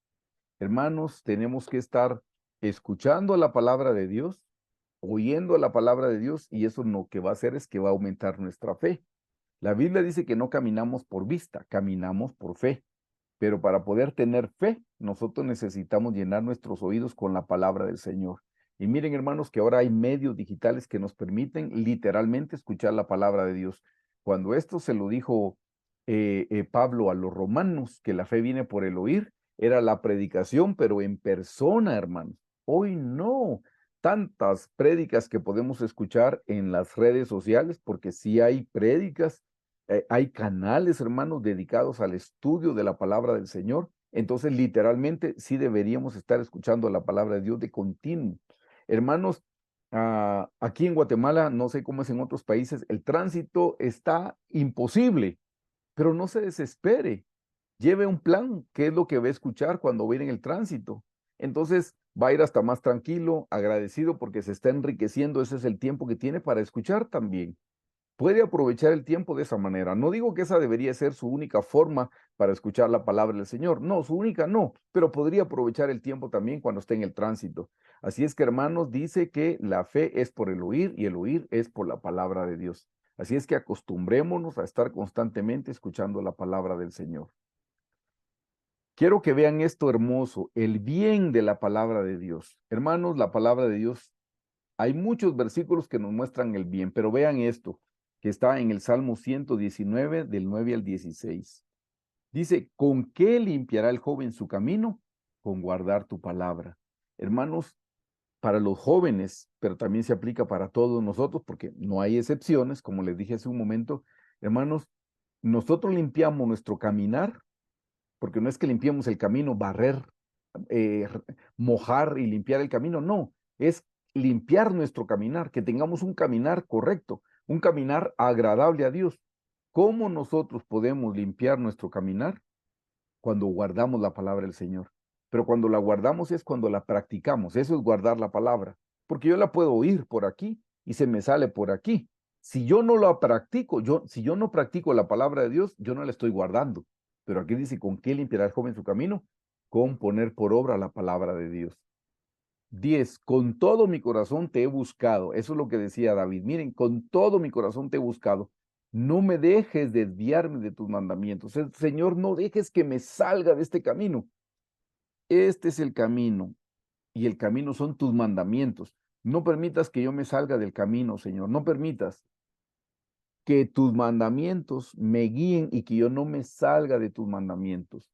Hermanos, tenemos que estar escuchando la palabra de Dios, oyendo la palabra de Dios, y eso lo que va a hacer es que va a aumentar nuestra fe. La Biblia dice que no caminamos por vista, caminamos por fe. Pero para poder tener fe, nosotros necesitamos llenar nuestros oídos con la palabra del Señor. Y miren, hermanos, que ahora hay medios digitales que nos permiten literalmente escuchar la palabra de Dios. Cuando esto se lo dijo Pablo a los romanos, que la fe viene por el oír, era la predicación, pero en persona, hermanos. Hoy no. Tantas prédicas que podemos escuchar en las redes sociales, porque sí hay prédicas, hay canales, hermanos, dedicados al estudio de la palabra del Señor. Entonces, literalmente, sí deberíamos estar escuchando la palabra de Dios de continuo. Hermanos, aquí en Guatemala, no sé cómo es en otros países, el tránsito está imposible, pero no se desespere. Lleve un plan, qué es lo que va a escuchar cuando va a ir en el tránsito. Entonces, va a ir hasta más tranquilo, agradecido porque se está enriqueciendo. Ese es el tiempo que tiene para escuchar también. Puede aprovechar el tiempo de esa manera. No digo que esa debería ser su única forma para escuchar la palabra del Señor. No, su única no, pero podría aprovechar el tiempo también cuando esté en el tránsito. Así es que, hermanos, dice que la fe es por el oír y el oír es por la palabra de Dios. Así es que acostumbrémonos a estar constantemente escuchando la palabra del Señor. Quiero que vean esto hermoso, el bien de la palabra de Dios. Hermanos, la palabra de Dios, hay muchos versículos que nos muestran el bien, pero vean esto, que está en el Salmo 119, del 9 al 16. Dice, ¿con qué limpiará el joven su camino? Con guardar tu palabra. Hermanos, para los jóvenes, pero también se aplica para todos nosotros, porque no hay excepciones, como les dije hace un momento, hermanos, nosotros limpiamos nuestro caminar, porque no es que limpiemos el camino, barrer, eh, mojar y limpiar el camino, no, es limpiar nuestro caminar, que tengamos un caminar correcto, un caminar agradable a Dios. ¿Cómo nosotros podemos limpiar nuestro caminar? Cuando guardamos la palabra del Señor. Pero cuando la guardamos es cuando la practicamos, eso es guardar la palabra, porque yo la puedo oír por aquí y se me sale por aquí. Si yo no la practico, si yo no practico la palabra de Dios, yo no la estoy guardando. Pero aquí dice, ¿con qué limpiará el joven su camino? Con poner por obra la palabra de Dios. 10, con todo mi corazón te he buscado. Eso es lo que decía David. Miren, con todo mi corazón te he buscado. No me dejes desviarme de tus mandamientos. Señor, no dejes que me salga de este camino. Este es el camino y el camino son tus mandamientos. No permitas que yo me salga del camino, Señor. No permitas que tus mandamientos me guíen y que yo no me salga de tus mandamientos.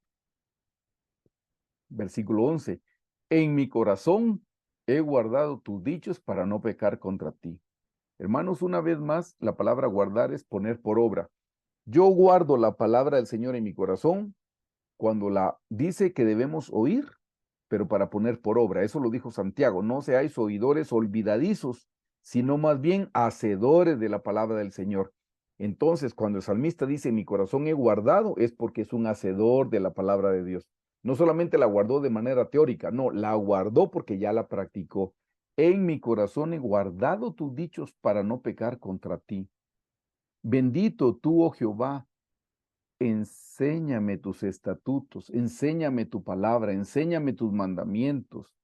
Versículo 11. En mi corazón he guardado tus dichos para no pecar contra ti. Hermanos, una vez más, la palabra guardar es poner por obra. Yo guardo la palabra del Señor en mi corazón cuando la dice que debemos oír, pero para poner por obra. Eso lo dijo Santiago. No seáis oidores olvidadizos, sino más bien hacedores de la palabra del Señor. Entonces, cuando el salmista dice, mi corazón he guardado, es porque es un hacedor de la palabra de Dios. No solamente la guardó de manera teórica, no, la guardó porque ya la practicó. En mi corazón he guardado tus dichos para no pecar contra ti. Bendito tú, oh Jehová, enséñame tus estatutos, enséñame tu palabra, enséñame tus mandamientos.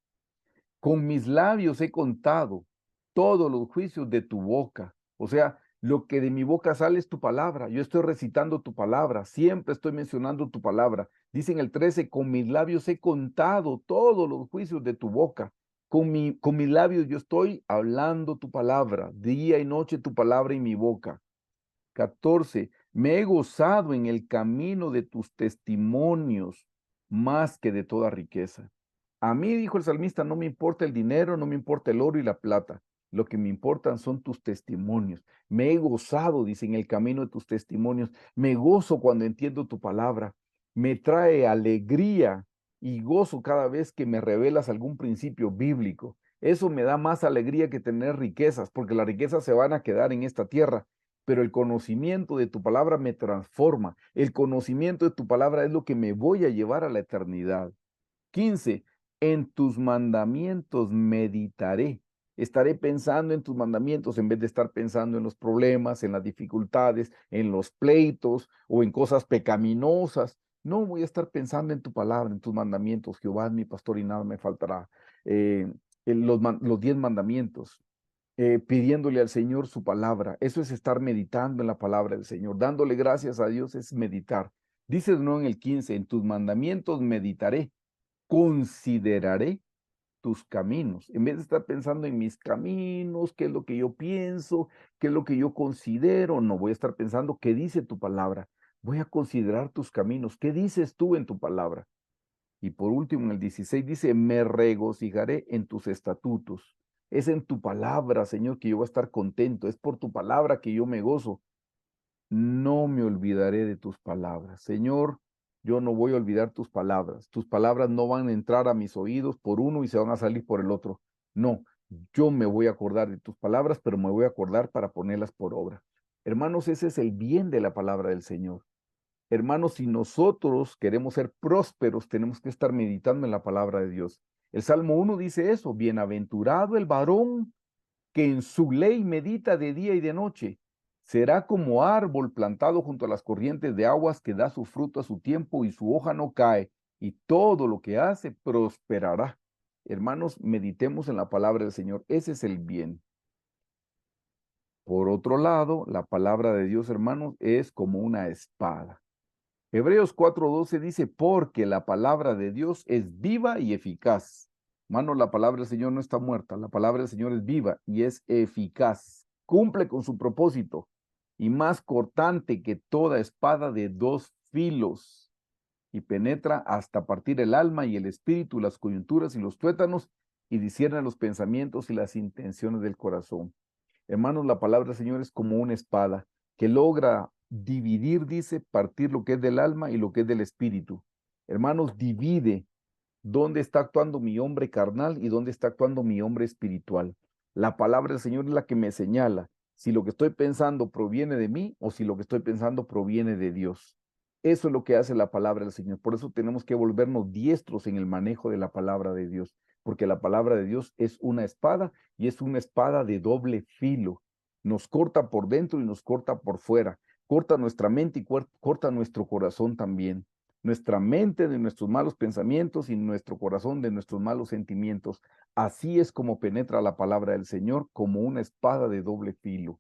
Con mis labios he contado todos los juicios de tu boca. O sea, lo que de mi boca sale es tu palabra. Yo estoy recitando tu palabra, siempre estoy mencionando tu palabra. Dice en el 13, con mis labios he contado todos los juicios de tu boca. Con mis labios yo estoy hablando tu palabra, día y noche tu palabra en mi boca. 14, me he gozado en el camino de tus testimonios más que de toda riqueza. A mí, dijo el salmista, no me importa el dinero, no me importa el oro y la plata. Lo que me importan son tus testimonios. Me he gozado, dice, en el camino de tus testimonios. Me gozo cuando entiendo tu palabra. Me trae alegría y gozo cada vez que me revelas algún principio bíblico. Eso me da más alegría que tener riquezas, porque las riquezas se van a quedar en esta tierra, pero el conocimiento de tu palabra me transforma. El conocimiento de tu palabra es lo que me voy a llevar a la eternidad. 15, en tus mandamientos meditaré. Estaré pensando en tus mandamientos en vez de estar pensando en los problemas, en las dificultades, en los pleitos o en cosas pecaminosas. No voy a estar pensando en tu palabra, en tus mandamientos. Jehová es mi pastor y nada me faltará. Los 10 mandamientos, pidiéndole al Señor su palabra. Eso es estar meditando en la palabra del Señor. Dándole gracias a Dios es meditar. Dice no en el 15, en tus mandamientos meditaré, consideraré tus caminos. En vez de estar pensando en mis caminos, qué es lo que yo pienso, qué es lo que yo considero, no voy a estar pensando qué dice tu palabra. Voy a considerar tus caminos. ¿Qué dices tú en tu palabra? Y por último, en el 16 dice, me regocijaré en tus estatutos. Es en tu palabra, Señor, que yo voy a estar contento. Es por tu palabra que yo me gozo. No me olvidaré de tus palabras. Señor, yo no voy a olvidar tus palabras. Tus palabras no van a entrar a mis oídos por uno y se van a salir por el otro. No, yo me voy a acordar de tus palabras, pero me voy a acordar para ponerlas por obra. Hermanos, ese es el bien de la palabra del Señor. Hermanos, si nosotros queremos ser prósperos, tenemos que estar meditando en la palabra de Dios. El Salmo 1 dice eso, bienaventurado el varón que en su ley medita de día y de noche. Será como árbol plantado junto a las corrientes de aguas que da su fruto a su tiempo y su hoja no cae, y todo lo que hace prosperará. Hermanos, meditemos en la palabra del Señor. Ese es el bien. Por otro lado, la palabra de Dios, hermanos, es como una espada. Hebreos 4:12 dice, porque la palabra de Dios es viva y eficaz. Hermano, la palabra del Señor no está muerta, la palabra del Señor es viva y es eficaz. Cumple con su propósito y más cortante que toda espada de 2 filos y penetra hasta partir el alma y el espíritu, las coyunturas y los tuétanos y discierne los pensamientos y las intenciones del corazón. Hermanos, la palabra del Señor es como una espada que logra dividir, dice, partir lo que es del alma y lo que es del espíritu. Hermanos, divide dónde está actuando mi hombre carnal y dónde está actuando mi hombre espiritual. La palabra del Señor es la que me señala si lo que estoy pensando proviene de mí o si lo que estoy pensando proviene de Dios. Eso es lo que hace la palabra del Señor. Por eso tenemos que volvernos diestros en el manejo de la palabra de Dios, porque la palabra de Dios es una espada y es una espada de doble filo. Nos corta por dentro y nos corta por fuera. Corta nuestra mente y corta nuestro corazón también. nuestra mente de nuestros malos pensamientos y nuestro corazón de nuestros malos sentimientos. Así es como penetra la palabra del Señor como una espada de doble filo.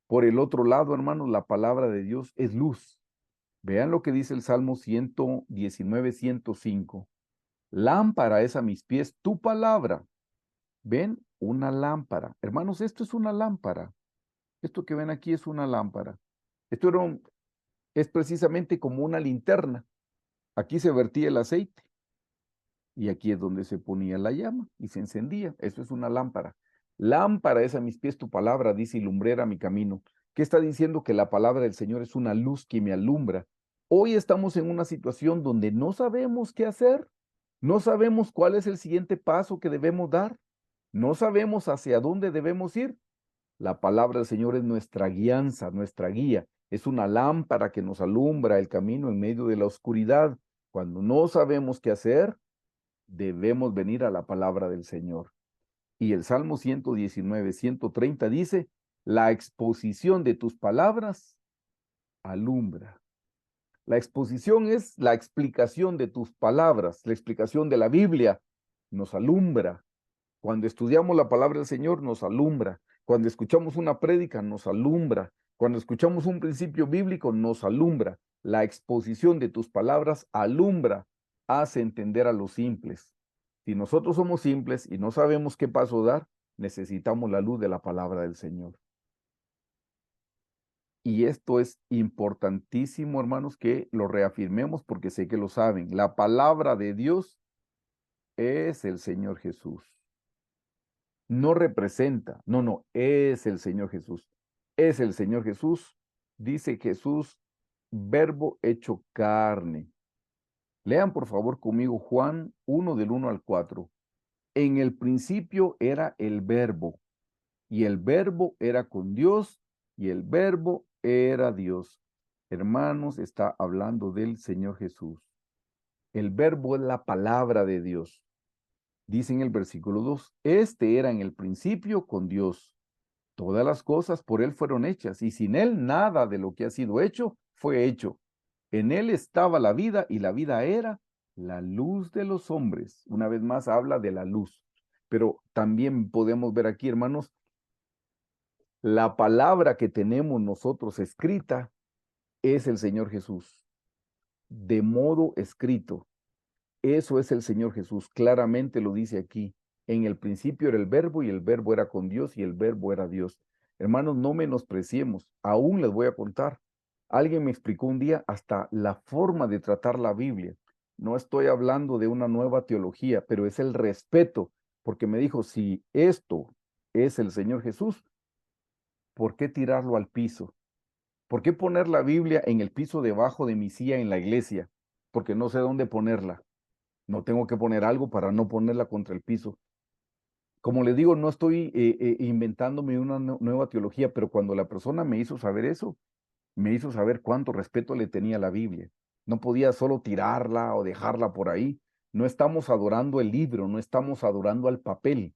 Por el otro lado, hermanos, la palabra de Dios es luz. Vean lo que dice el Salmo 119, 105. Lámpara es a mis pies tu palabra. ¿Ven? Una lámpara. Hermanos, esto es una lámpara. Esto que ven aquí es una lámpara. Esto es precisamente como una linterna. Aquí se vertía el aceite y aquí es donde se ponía la llama y se encendía. Eso es una lámpara. Lámpara es a mis pies tu palabra, dice, y lumbrera mi camino. ¿Qué está diciendo? Que la palabra del Señor es una luz que me alumbra. Hoy estamos en una situación donde no sabemos qué hacer, no sabemos cuál es el siguiente paso que debemos dar, no sabemos hacia dónde debemos ir. La palabra del Señor es nuestra guianza, nuestra guía. Es una lámpara que nos alumbra el camino en medio de la oscuridad. Cuando no sabemos qué hacer, debemos venir a la palabra del Señor. Y el Salmo 119, 130 dice, la exposición de tus palabras alumbra. La exposición es la explicación de tus palabras, la explicación de la Biblia nos alumbra. Cuando estudiamos la palabra del Señor nos alumbra. Cuando escuchamos una prédica nos alumbra. Cuando escuchamos un principio bíblico nos alumbra. La exposición de tus palabras alumbra, hace entender a los simples. Si nosotros somos simples y no sabemos qué paso dar, necesitamos la luz de la palabra del Señor. Y esto es importantísimo, hermanos, que lo reafirmemos porque sé que lo saben. La palabra de Dios es el Señor Jesús. No representa, no, es el Señor Jesús. Es el Señor Jesús, dice Jesús, verbo hecho carne. Lean por favor conmigo Juan 1 del 1 al 4. En el principio era el verbo, y el verbo era con Dios, y el verbo era Dios. Hermanos, está hablando del Señor Jesús. El verbo es la palabra de Dios. Dice en el versículo 2, este era en el principio con Dios. Todas las cosas por él fueron hechas, y sin él nada de lo que ha sido hecho fue hecho. En él estaba la vida, y la vida era la luz de los hombres. Una vez más habla de la luz. Pero también podemos ver aquí, hermanos, la palabra que tenemos nosotros escrita es el Señor Jesús, de modo escrito. Eso es el Señor Jesús, claramente lo dice aquí. En el principio era el verbo y el verbo era con Dios y el verbo era Dios. Hermanos, no menospreciemos, aún les voy a contar. Alguien me explicó un día hasta la forma de tratar la Biblia. No estoy hablando de una nueva teología, pero es el respeto, porque me dijo, si esto es el Señor Jesús, ¿por qué tirarlo al piso? ¿Por qué poner la Biblia en el piso debajo de mi silla en la iglesia? Porque no sé dónde ponerla. No tengo que poner algo para no ponerla contra el piso. Como les digo, no estoy inventándome una nueva teología, pero cuando la persona me hizo saber eso, me hizo saber cuánto respeto le tenía a la Biblia. No podía solo tirarla o dejarla por ahí. No estamos adorando el libro, no estamos adorando al papel.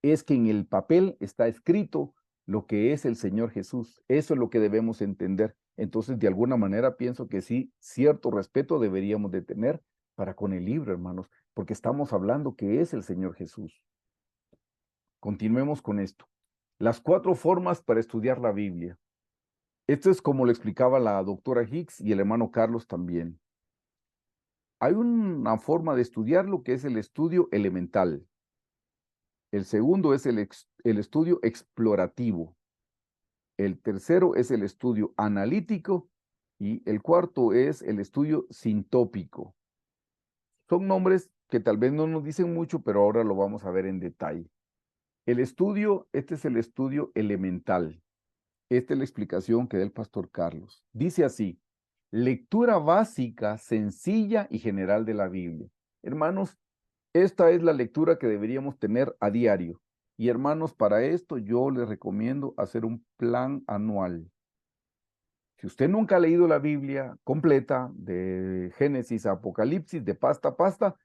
Es que en el papel está escrito lo que es el Señor Jesús. Eso es lo que debemos entender. Entonces, de alguna manera, pienso que sí, cierto respeto deberíamos de tener para con el libro, hermanos, porque estamos hablando que es el Señor Jesús. Continuemos con esto. Las 4 formas para estudiar la Biblia. Esto es como lo explicaba la doctora Hicks y el hermano Carlos también. Hay una forma de estudiarlo que es el estudio elemental. El segundo es el estudio explorativo. El tercero es el estudio analítico y el cuarto es el estudio sintópico. Son nombres que tal vez no nos dicen mucho, pero ahora lo vamos a ver en detalle. Este es el estudio elemental. Esta es la explicación que da el pastor Carlos. Dice así, lectura básica, sencilla y general de la Biblia. Hermanos, esta es la lectura que deberíamos tener a diario. Y hermanos, para esto yo les recomiendo hacer un plan anual. Si usted nunca ha leído la Biblia completa, de Génesis a Apocalipsis, de pasta a pasta,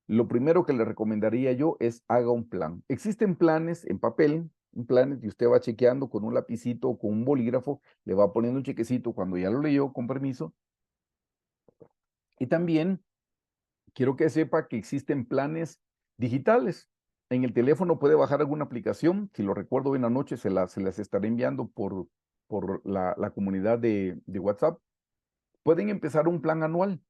lo primero que le recomendaría yo es haga un plan. Existen planes en papel, planes que usted va chequeando con un lapicito o con un bolígrafo, le va poniendo un chequecito cuando ya lo leyó, con permiso, Y también quiero que sepa que existen planes digitales. En el teléfono puede bajar alguna aplicación. Si lo recuerdo, hoy en la noche se las estaré enviando por la comunidad de WhatsApp. Pueden empezar un plan anual.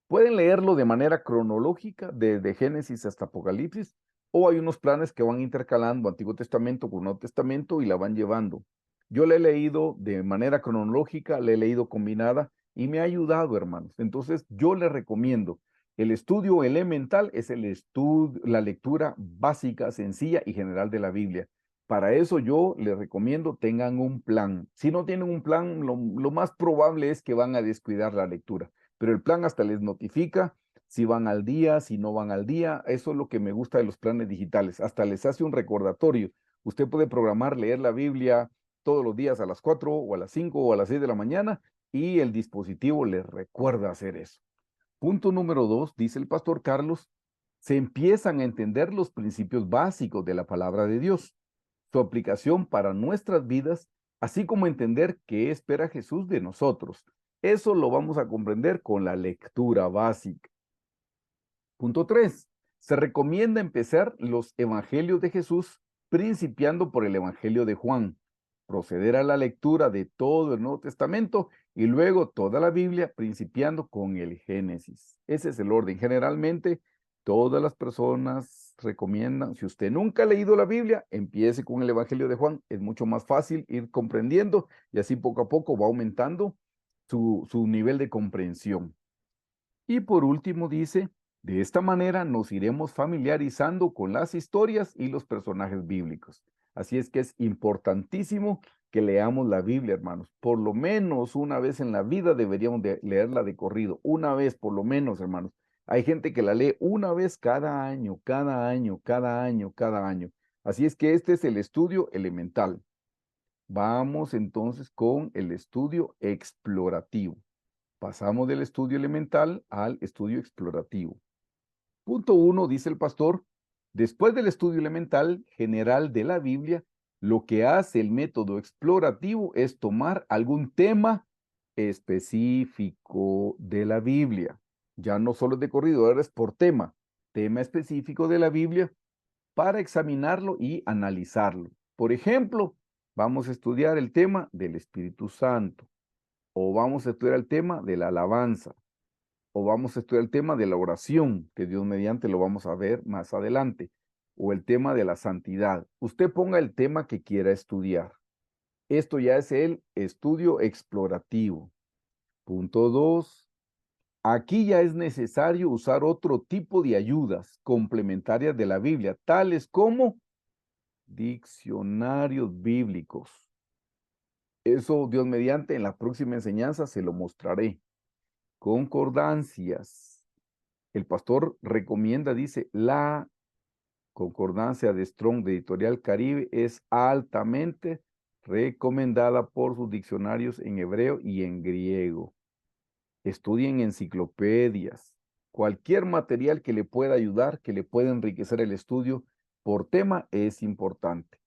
Pueden leerlo de manera cronológica, desde Génesis hasta Apocalipsis, o hay unos planes que van intercalando Antiguo Testamento con Nuevo Testamento y la van llevando. Yo le he leído de manera cronológica, le he leído combinada y me ha ayudado, hermanos. Entonces, yo le recomiendo. El estudio elemental es la lectura básica, sencilla y general de la Biblia. Para eso yo les recomiendo tengan un plan. Si no tienen un plan, lo más probable es que van a descuidar la lectura, pero el plan hasta les notifica si van al día, si no van al día. Eso es lo que me gusta de los planes digitales. Hasta les hace un recordatorio. Usted puede programar leer la Biblia todos los días a las 4 o a las 5 o a las 6 de la mañana y el dispositivo les recuerda hacer eso. Punto número 2, dice el pastor Carlos, se empiezan a entender los principios básicos de la palabra de Dios, su aplicación para nuestras vidas, así como entender qué espera Jesús de nosotros. Eso lo vamos a comprender con la lectura básica. Punto 3. Se recomienda empezar los evangelios de Jesús principiando por el evangelio de Juan, proceder a la lectura de todo el Nuevo Testamento y luego toda la Biblia principiando con el Génesis. Ese es el orden. Generalmente todas las personas recomiendan, si usted nunca ha leído la Biblia, empiece con el evangelio de Juan. Es mucho más fácil ir comprendiendo y así poco a poco va aumentando su nivel de comprensión. Y por último dice, de esta manera nos iremos familiarizando con las historias y los personajes bíblicos. Así es que es importantísimo que leamos la Biblia, hermanos. Por lo menos una vez en la vida deberíamos de leerla de corrido. Una vez, por lo menos, hermanos. Hay gente que la lee una vez cada año, cada año, cada año, cada año. Así es que este es el estudio elemental. Vamos entonces con el estudio explorativo. Pasamos del estudio elemental al estudio explorativo. Punto 1, dice el pastor, después del estudio elemental general de la Biblia, lo que hace el método explorativo es tomar algún tema específico de la Biblia. Ya no solo es de corrido, ahora es por tema específico de la Biblia para examinarlo y analizarlo. Por ejemplo, vamos a estudiar el tema del Espíritu Santo, o vamos a estudiar el tema de la alabanza, o vamos a estudiar el tema de la oración, que Dios mediante lo vamos a ver más adelante, o el tema de la santidad. Usted ponga el tema que quiera estudiar. Esto ya es el estudio explorativo. Punto 2. Aquí ya es necesario usar otro tipo de ayudas complementarias de la Biblia, tales como diccionarios bíblicos. Eso Dios mediante en la próxima enseñanza se lo mostraré. Concordancias. El pastor recomienda, dice, la concordancia de Strong de Editorial Caribe es altamente recomendada por sus diccionarios en hebreo y en griego. Estudien enciclopedias, cualquier material que le pueda ayudar, que le pueda enriquecer el estudio por tema es importante.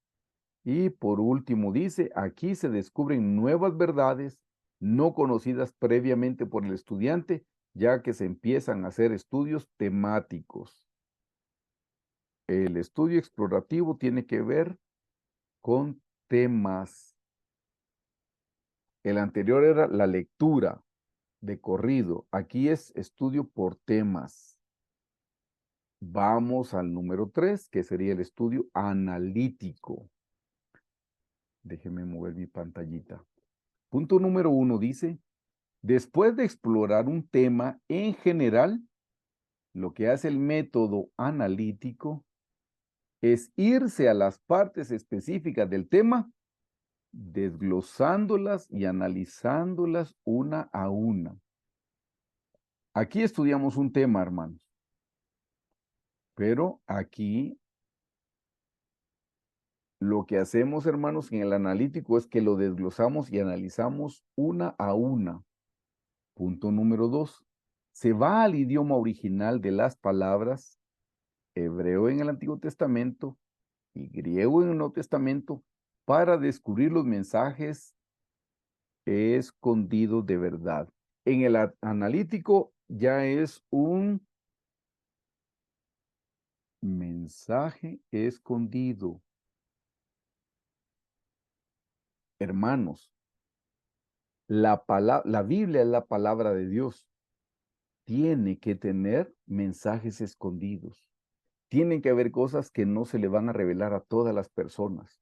Y por último dice, aquí se descubren nuevas verdades no conocidas previamente por el estudiante, ya que se empiezan a hacer estudios temáticos. El estudio explorativo tiene que ver con temas. El anterior era la lectura de corrido. Aquí es estudio por temas. Vamos al número 3, que sería el estudio analítico. Déjeme mover mi pantallita. Punto número 1 dice, después de explorar un tema en general, lo que hace el método analítico es irse a las partes específicas del tema, desglosándolas y analizándolas una a una. Aquí estudiamos un tema, hermanos, pero aquí lo que hacemos, hermanos, en el analítico es que lo desglosamos y analizamos una a una. Punto número 2. Se va al idioma original de las palabras, hebreo en el Antiguo Testamento y griego en el Nuevo Testamento, para descubrir los mensajes escondidos de verdad. En el analítico ya es un mensaje escondido. Hermanos, la Biblia es la palabra de Dios. Tiene que tener mensajes escondidos. Tienen que haber cosas que no se le van a revelar a todas las personas.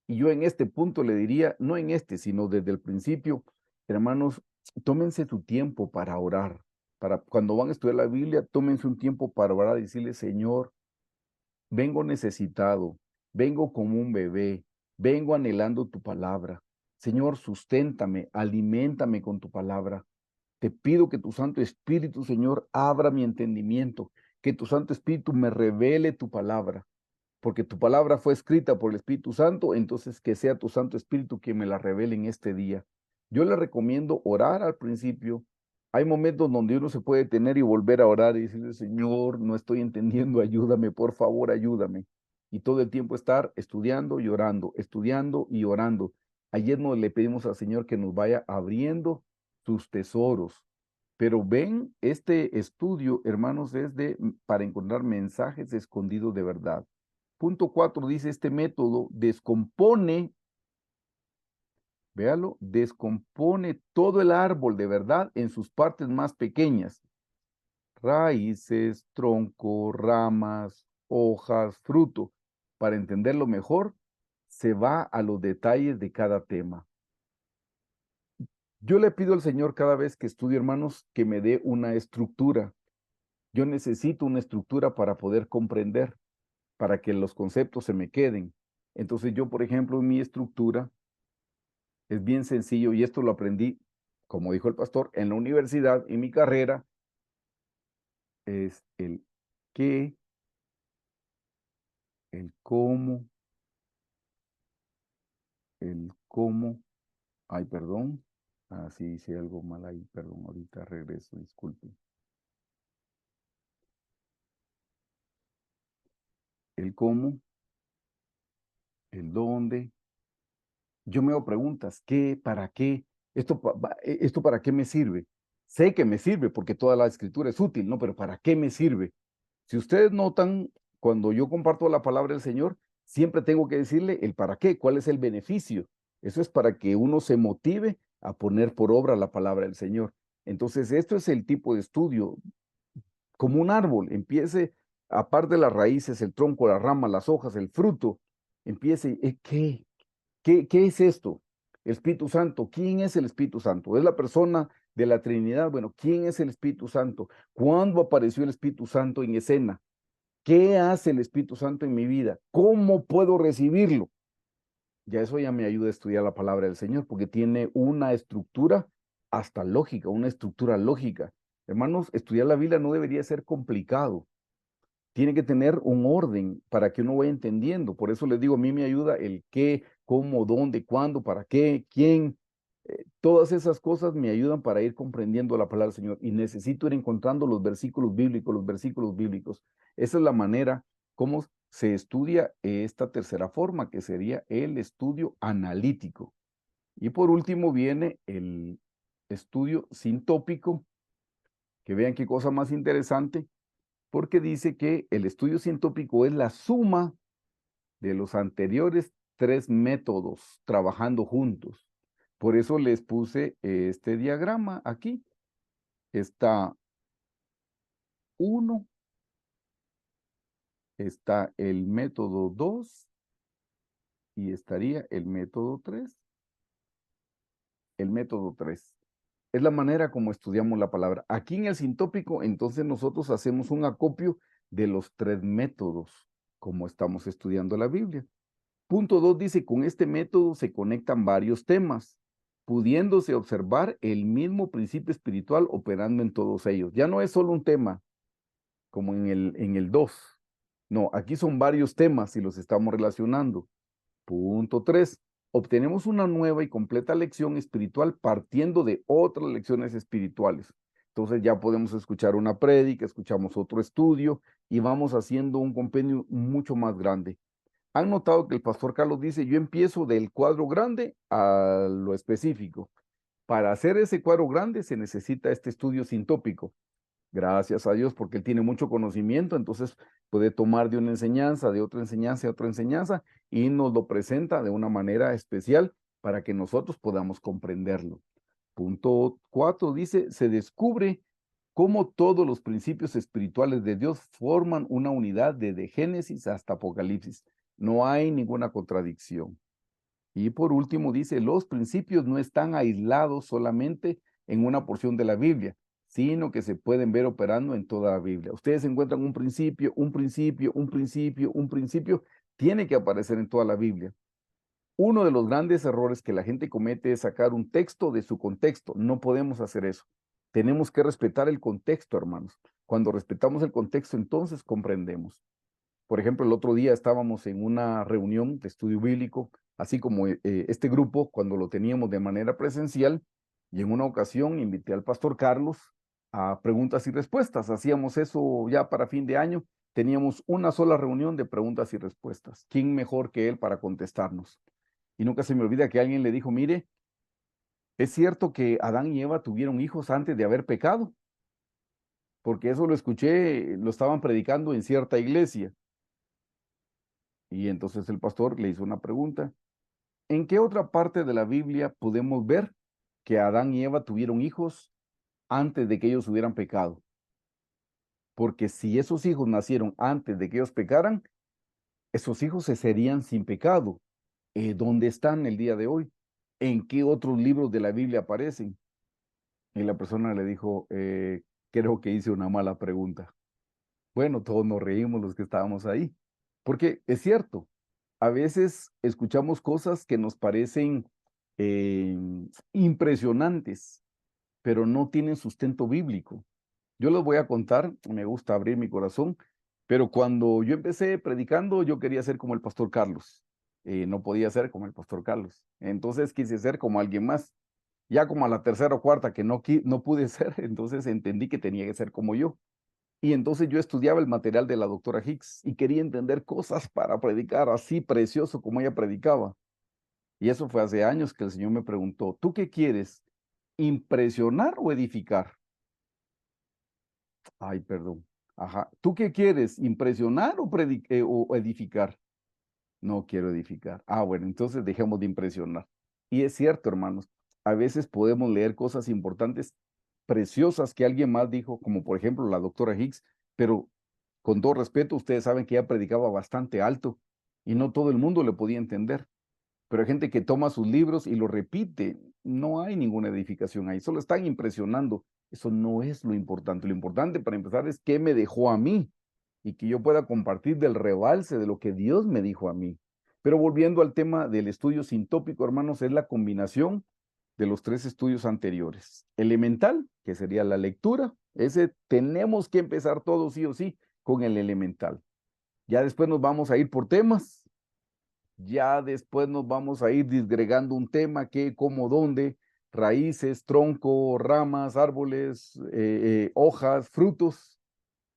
Y yo en este punto le diría, no en este, sino desde el principio, hermanos, tómense su tiempo para orar. Para cuando van a estudiar la Biblia, tómense un tiempo para orar y decirle, Señor, vengo necesitado, vengo como un bebé, vengo anhelando tu palabra. Señor, susténtame, aliméntame con tu palabra. Te pido que tu Santo Espíritu, Señor, abra mi entendimiento, que tu Santo Espíritu me revele tu palabra, porque tu palabra fue escrita por el Espíritu Santo, entonces que sea tu Santo Espíritu quien me la revele en este día. Yo le recomiendo orar al principio. Hay momentos donde uno se puede detener y volver a orar y decirle, Señor, no estoy entendiendo, ayúdame, por favor, ayúdame. Y todo el tiempo estar estudiando y orando, estudiando y orando. Ayer nos le pedimos al Señor que nos vaya abriendo sus tesoros. Pero ven, este estudio, hermanos, es para encontrar mensajes escondidos de verdad. Punto 4 dice, este método descompone, véalo, descompone todo el árbol de verdad en sus partes más pequeñas, raíces, tronco, ramas, hojas, fruto. Para entenderlo mejor, se va a los detalles de cada tema. Yo le pido al Señor cada vez que estudio, hermanos, que me dé una estructura. Yo necesito una estructura para poder comprender, para que los conceptos se me queden. Entonces yo, por ejemplo, en mi estructura es bien sencillo y esto lo aprendí, como dijo el pastor, en la universidad, en mi carrera, es el qué, el cómo, ay, perdón, sí hice algo mal ahí, perdón, ahorita regreso, disculpen. El cómo, el dónde. Yo me hago preguntas, ¿qué, para qué? ¿Esto para qué me sirve? Sé que me sirve porque toda la escritura es útil, ¿no? Pero ¿para qué me sirve? Si ustedes notan, cuando yo comparto la palabra del Señor, siempre tengo que decirle el para qué, cuál es el beneficio. Eso es para que uno se motive a poner por obra la palabra del Señor. Entonces, esto es el tipo de estudio, como un árbol, empiece, aparte de las raíces, el tronco, las ramas, las hojas, el fruto, empiece, ¿qué? ¿Qué es esto? El Espíritu Santo. ¿Quién es el Espíritu Santo? ¿Es la persona de la Trinidad? Bueno, ¿quién es el Espíritu Santo? ¿Cuándo apareció el Espíritu Santo en escena? ¿Qué hace el Espíritu Santo en mi vida? ¿Cómo puedo recibirlo? Ya eso ya me ayuda a estudiar la palabra del Señor, porque tiene una estructura hasta lógica, una estructura lógica. Hermanos, estudiar la Biblia no debería ser complicado. Tiene que tener un orden para que uno vaya entendiendo. Por eso les digo, a mí me ayuda el qué, cómo, dónde, cuándo, para qué, quién. Todas esas cosas me ayudan para ir comprendiendo la palabra del Señor y necesito ir encontrando los versículos bíblicos, los versículos bíblicos. Esa es la manera como se estudia esta tercera forma, que sería el estudio analítico. Y por último viene el estudio sintópico, que vean qué cosa más interesante, porque dice que el estudio sintópico es la suma de los anteriores tres métodos trabajando juntos. Por eso les puse este diagrama aquí. Está 1, está el método 2 y estaría el método 3. El método 3 es la manera como estudiamos la palabra. Aquí en el sintópico, entonces nosotros hacemos un acopio de los tres métodos, como estamos estudiando la Biblia. Punto 2 dice, con este método se conectan varios temas, pudiéndose observar el mismo principio espiritual operando en todos ellos. Ya no es solo un tema, como en el 2. No, aquí son varios temas y los estamos relacionando. Punto 3. Obtenemos una nueva y completa lección espiritual partiendo de otras lecciones espirituales. Entonces ya podemos escuchar una prédica, escuchamos otro estudio y vamos haciendo un compendio mucho más grande. Han notado que el pastor Carlos dice, yo empiezo del cuadro grande a lo específico. Para hacer ese cuadro grande se necesita este estudio sintópico. Gracias a Dios, porque Él tiene mucho conocimiento, entonces puede tomar de una enseñanza, de otra enseñanza, de otra enseñanza, y nos lo presenta de una manera especial para que nosotros podamos comprenderlo. Punto 4 dice, se descubre cómo todos los principios espirituales de Dios forman una unidad desde Génesis hasta Apocalipsis. No hay ninguna contradicción. Y por último dice, los principios no están aislados solamente en una porción de la Biblia, sino que se pueden ver operando en toda la Biblia. Ustedes encuentran un principio, un principio, un principio, un principio, tiene que aparecer en toda la Biblia. Uno de los grandes errores que la gente comete es sacar un texto de su contexto. No podemos hacer eso. Tenemos que respetar el contexto, hermanos. Cuando respetamos el contexto, entonces comprendemos. Por ejemplo, el otro día estábamos en una reunión de estudio bíblico, así como este grupo, cuando lo teníamos de manera presencial, y en una ocasión invité al pastor Carlos a preguntas y respuestas. Hacíamos eso ya para fin de año. Teníamos una sola reunión de preguntas y respuestas. ¿Quién mejor que él para contestarnos? Y nunca se me olvida que alguien le dijo, mire, es cierto que Adán y Eva tuvieron hijos antes de haber pecado, porque eso lo escuché, lo estaban predicando en cierta iglesia. Y entonces el pastor le hizo una pregunta. ¿En qué otra parte de la Biblia podemos ver que Adán y Eva tuvieron hijos antes de que ellos hubieran pecado? Porque si esos hijos nacieron antes de que ellos pecaran, esos hijos se serían sin pecado. ¿Dónde están el día de hoy? ¿En qué otros libros de la Biblia aparecen? Y la persona le dijo, creo que hice una mala pregunta. Bueno, todos nos reímos los que estábamos ahí, porque es cierto, a veces escuchamos cosas que nos parecen eh, impresionantes, pero no tienen sustento bíblico. Yo les voy a contar, me gusta abrir mi corazón, pero cuando yo empecé predicando, yo quería ser como el pastor Carlos. No podía ser como el pastor Carlos. Entonces quise ser como alguien más. Ya como a la tercera o cuarta que no pude ser, entonces entendí que tenía que ser como yo. Y entonces yo estudiaba el material de la doctora Hicks y quería entender cosas para predicar así precioso como ella predicaba. Y eso fue hace años que el Señor me preguntó, ¿tú qué quieres? ¿Impresionar o edificar? Ay, perdón. Ajá. ¿Tú qué quieres? ¿Impresionar o edificar? No quiero edificar. Ah, bueno, entonces dejemos de impresionar. Y es cierto, hermanos, a veces podemos leer cosas importantes, preciosas que alguien más dijo, como por ejemplo la doctora Hicks, pero con todo respeto, ustedes saben que ella predicaba bastante alto y no todo el mundo le podía entender. Pero hay gente que toma sus libros y lo repite. No hay ninguna edificación ahí, solo están impresionando. Eso no es lo importante. Lo importante para empezar es qué me dejó a mí y que yo pueda compartir del rebalse de lo que Dios me dijo a mí. Pero volviendo al tema del estudio sintópico, hermanos, es la combinación de los tres estudios anteriores. Elemental, que sería la lectura, ese tenemos que empezar todos sí o sí con el elemental. Ya después nos vamos a ir por temas, ya después nos vamos a ir disgregando un tema, qué, cómo, dónde, raíces, tronco, ramas, árboles, hojas, frutos.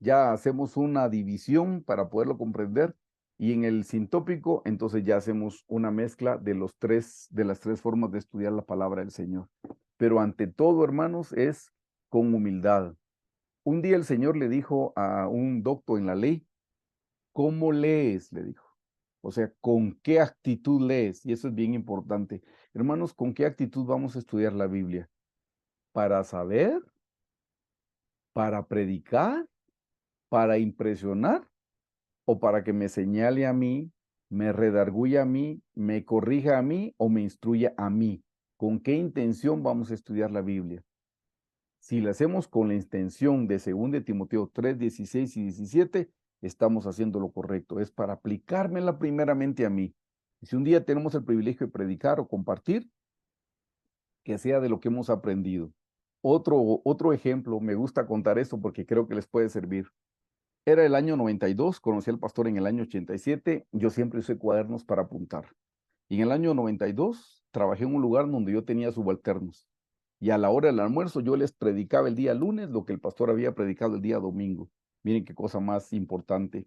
Ya hacemos una división para poderlo comprender. Y en el sintópico, entonces ya hacemos una mezcla de las tres formas de estudiar la palabra del Señor. Pero ante todo, hermanos, es con humildad. Un día el Señor le dijo a un doctor en la ley, ¿cómo lees? Le dijo. O sea, ¿con qué actitud lees? Y eso es bien importante. Hermanos, ¿con qué actitud vamos a estudiar la Biblia? ¿Para saber? ¿Para predicar? ¿Para impresionar? ¿O para que me señale a mí, me redarguya a mí, me corrija a mí o me instruya a mí? ¿Con qué intención vamos a estudiar la Biblia? Si la hacemos con la intención de 2 de Timoteo 3, 16 y 17, estamos haciendo lo correcto. Es para aplicármela primeramente a mí. Y si un día tenemos el privilegio de predicar o compartir, que sea de lo que hemos aprendido. Otro ejemplo, me gusta contar esto porque creo que les puede servir. Era el año 92, conocí al pastor en el año 87, yo siempre usé cuadernos para apuntar. Y en el año 92 trabajé en un lugar donde yo tenía subalternos. Y a la hora del almuerzo yo les predicaba el día lunes lo que el pastor había predicado el día domingo. Miren qué cosa más importante.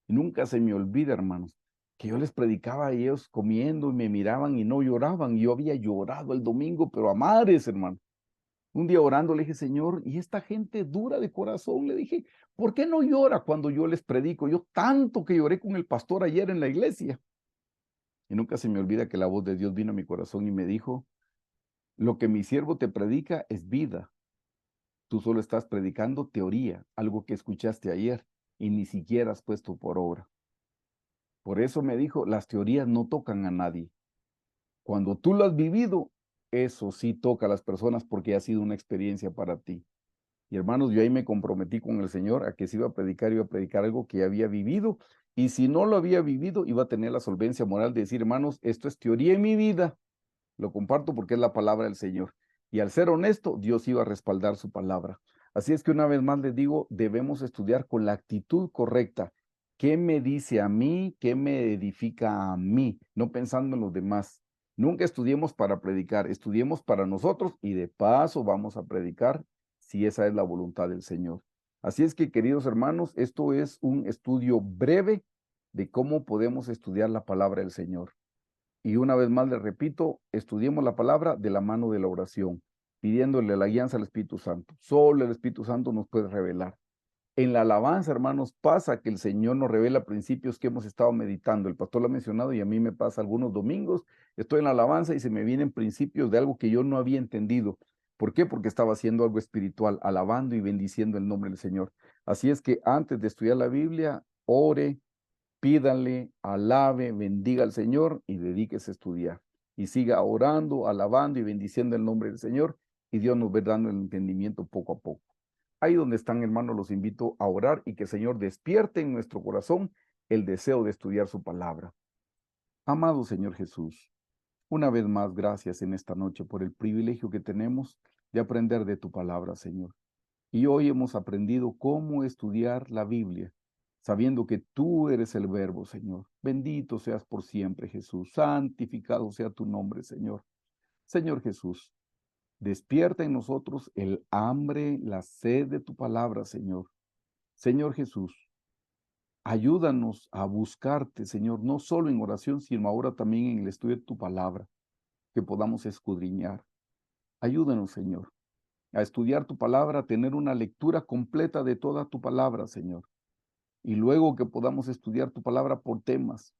Y nunca se me olvida, hermanos, que yo les predicaba y ellos comiendo y me miraban y no lloraban. Y yo había llorado el domingo, pero a mares, hermano. Un día orando le dije, Señor, y esta gente dura de corazón, le dije, ¿por qué no llora cuando yo les predico? Yo tanto que lloré con el pastor ayer en la iglesia. Y nunca se me olvida que la voz de Dios vino a mi corazón y me dijo, lo que mi siervo te predica es vida. Tú solo estás predicando teoría, algo que escuchaste ayer y ni siquiera has puesto por obra. Por eso me dijo, las teorías no tocan a nadie. Cuando tú lo has vivido, eso sí toca a las personas porque ha sido una experiencia para ti. Y hermanos, yo ahí me comprometí con el Señor a que si iba a predicar algo que había vivido. Y si no lo había vivido, iba a tener la solvencia moral de decir, hermanos, esto es teoría en mi vida. Lo comparto porque es la palabra del Señor. Y al ser honesto, Dios iba a respaldar su palabra. Así es que una vez más les digo, debemos estudiar con la actitud correcta. ¿Qué me dice a mí? ¿Qué me edifica a mí? No pensando en los demás. Nunca estudiemos para predicar, estudiemos para nosotros y de paso vamos a predicar si esa es la voluntad del Señor. Así es que, queridos hermanos, esto es un estudio breve de cómo podemos estudiar la palabra del Señor. Y una vez más les repito, estudiemos la palabra de la mano de la oración, pidiéndole la guianza al Espíritu Santo. Solo el Espíritu Santo nos puede revelar. En la alabanza, hermanos, pasa que el Señor nos revela principios que hemos estado meditando. El pastor lo ha mencionado y a mí me pasa algunos domingos. Estoy en la alabanza y se me vienen principios de algo que yo no había entendido. ¿Por qué? Porque estaba haciendo algo espiritual, alabando y bendiciendo el nombre del Señor. Así es que antes de estudiar la Biblia, ore, pídale, alabe, bendiga al Señor y dedíquese a estudiar. Y siga orando, alabando y bendiciendo el nombre del Señor y Dios nos va dando el entendimiento poco a poco. Ahí donde están, hermanos, los invito a orar y que el Señor despierte en nuestro corazón el deseo de estudiar su palabra. Amado Señor Jesús, una vez más, gracias en esta noche por el privilegio que tenemos de aprender de tu palabra, Señor. Y hoy hemos aprendido cómo estudiar la Biblia, sabiendo que tú eres el Verbo, Señor. Bendito seas por siempre, Jesús. Santificado sea tu nombre, Señor. Señor Jesús, despierta en nosotros el hambre, la sed de tu palabra, Señor. Señor Jesús, ayúdanos a buscarte, Señor, no solo en oración, sino ahora también en el estudio de tu palabra, que podamos escudriñar. Ayúdanos, Señor, a estudiar tu palabra, a tener una lectura completa de toda tu palabra, Señor. Y luego que podamos estudiar tu palabra por temas.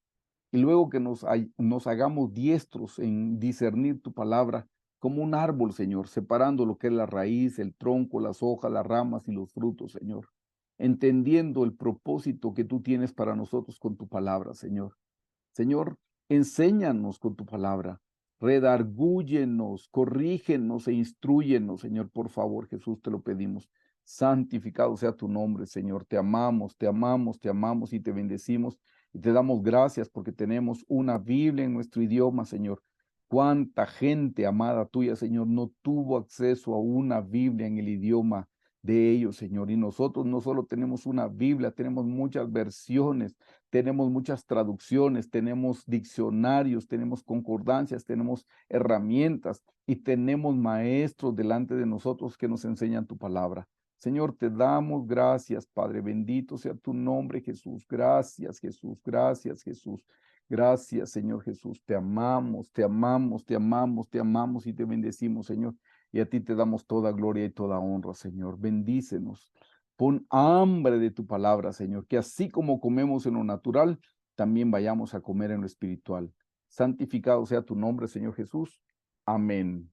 Y luego que nos hagamos diestros en discernir tu palabra como un árbol, Señor, separando lo que es la raíz, el tronco, las hojas, las ramas y los frutos, Señor. Entendiendo el propósito que tú tienes para nosotros con tu palabra, Señor. Señor, enséñanos con tu palabra, redargúyenos, corrígenos e instruyenos, Señor, por favor, Jesús, te lo pedimos. Santificado sea tu nombre, Señor. Te amamos, te amamos, te amamos y te bendecimos y te damos gracias porque tenemos una Biblia en nuestro idioma, Señor. Cuánta gente amada tuya, Señor, no tuvo acceso a una Biblia en el idioma de ellos, Señor. Y nosotros no solo tenemos una Biblia, tenemos muchas versiones, tenemos muchas traducciones, tenemos diccionarios, tenemos concordancias, tenemos herramientas y tenemos maestros delante de nosotros que nos enseñan tu palabra. Señor, te damos gracias, Padre. Bendito sea tu nombre, Jesús. Gracias, Jesús. Gracias, Jesús. Gracias, Señor Jesús. Te amamos, te amamos, te amamos, te amamos y te bendecimos, Señor. Y a ti te damos toda gloria y toda honra, Señor. Bendícenos. Pon hambre de tu palabra, Señor, que así como comemos en lo natural, también vayamos a comer en lo espiritual. Santificado sea tu nombre, Señor Jesús. Amén.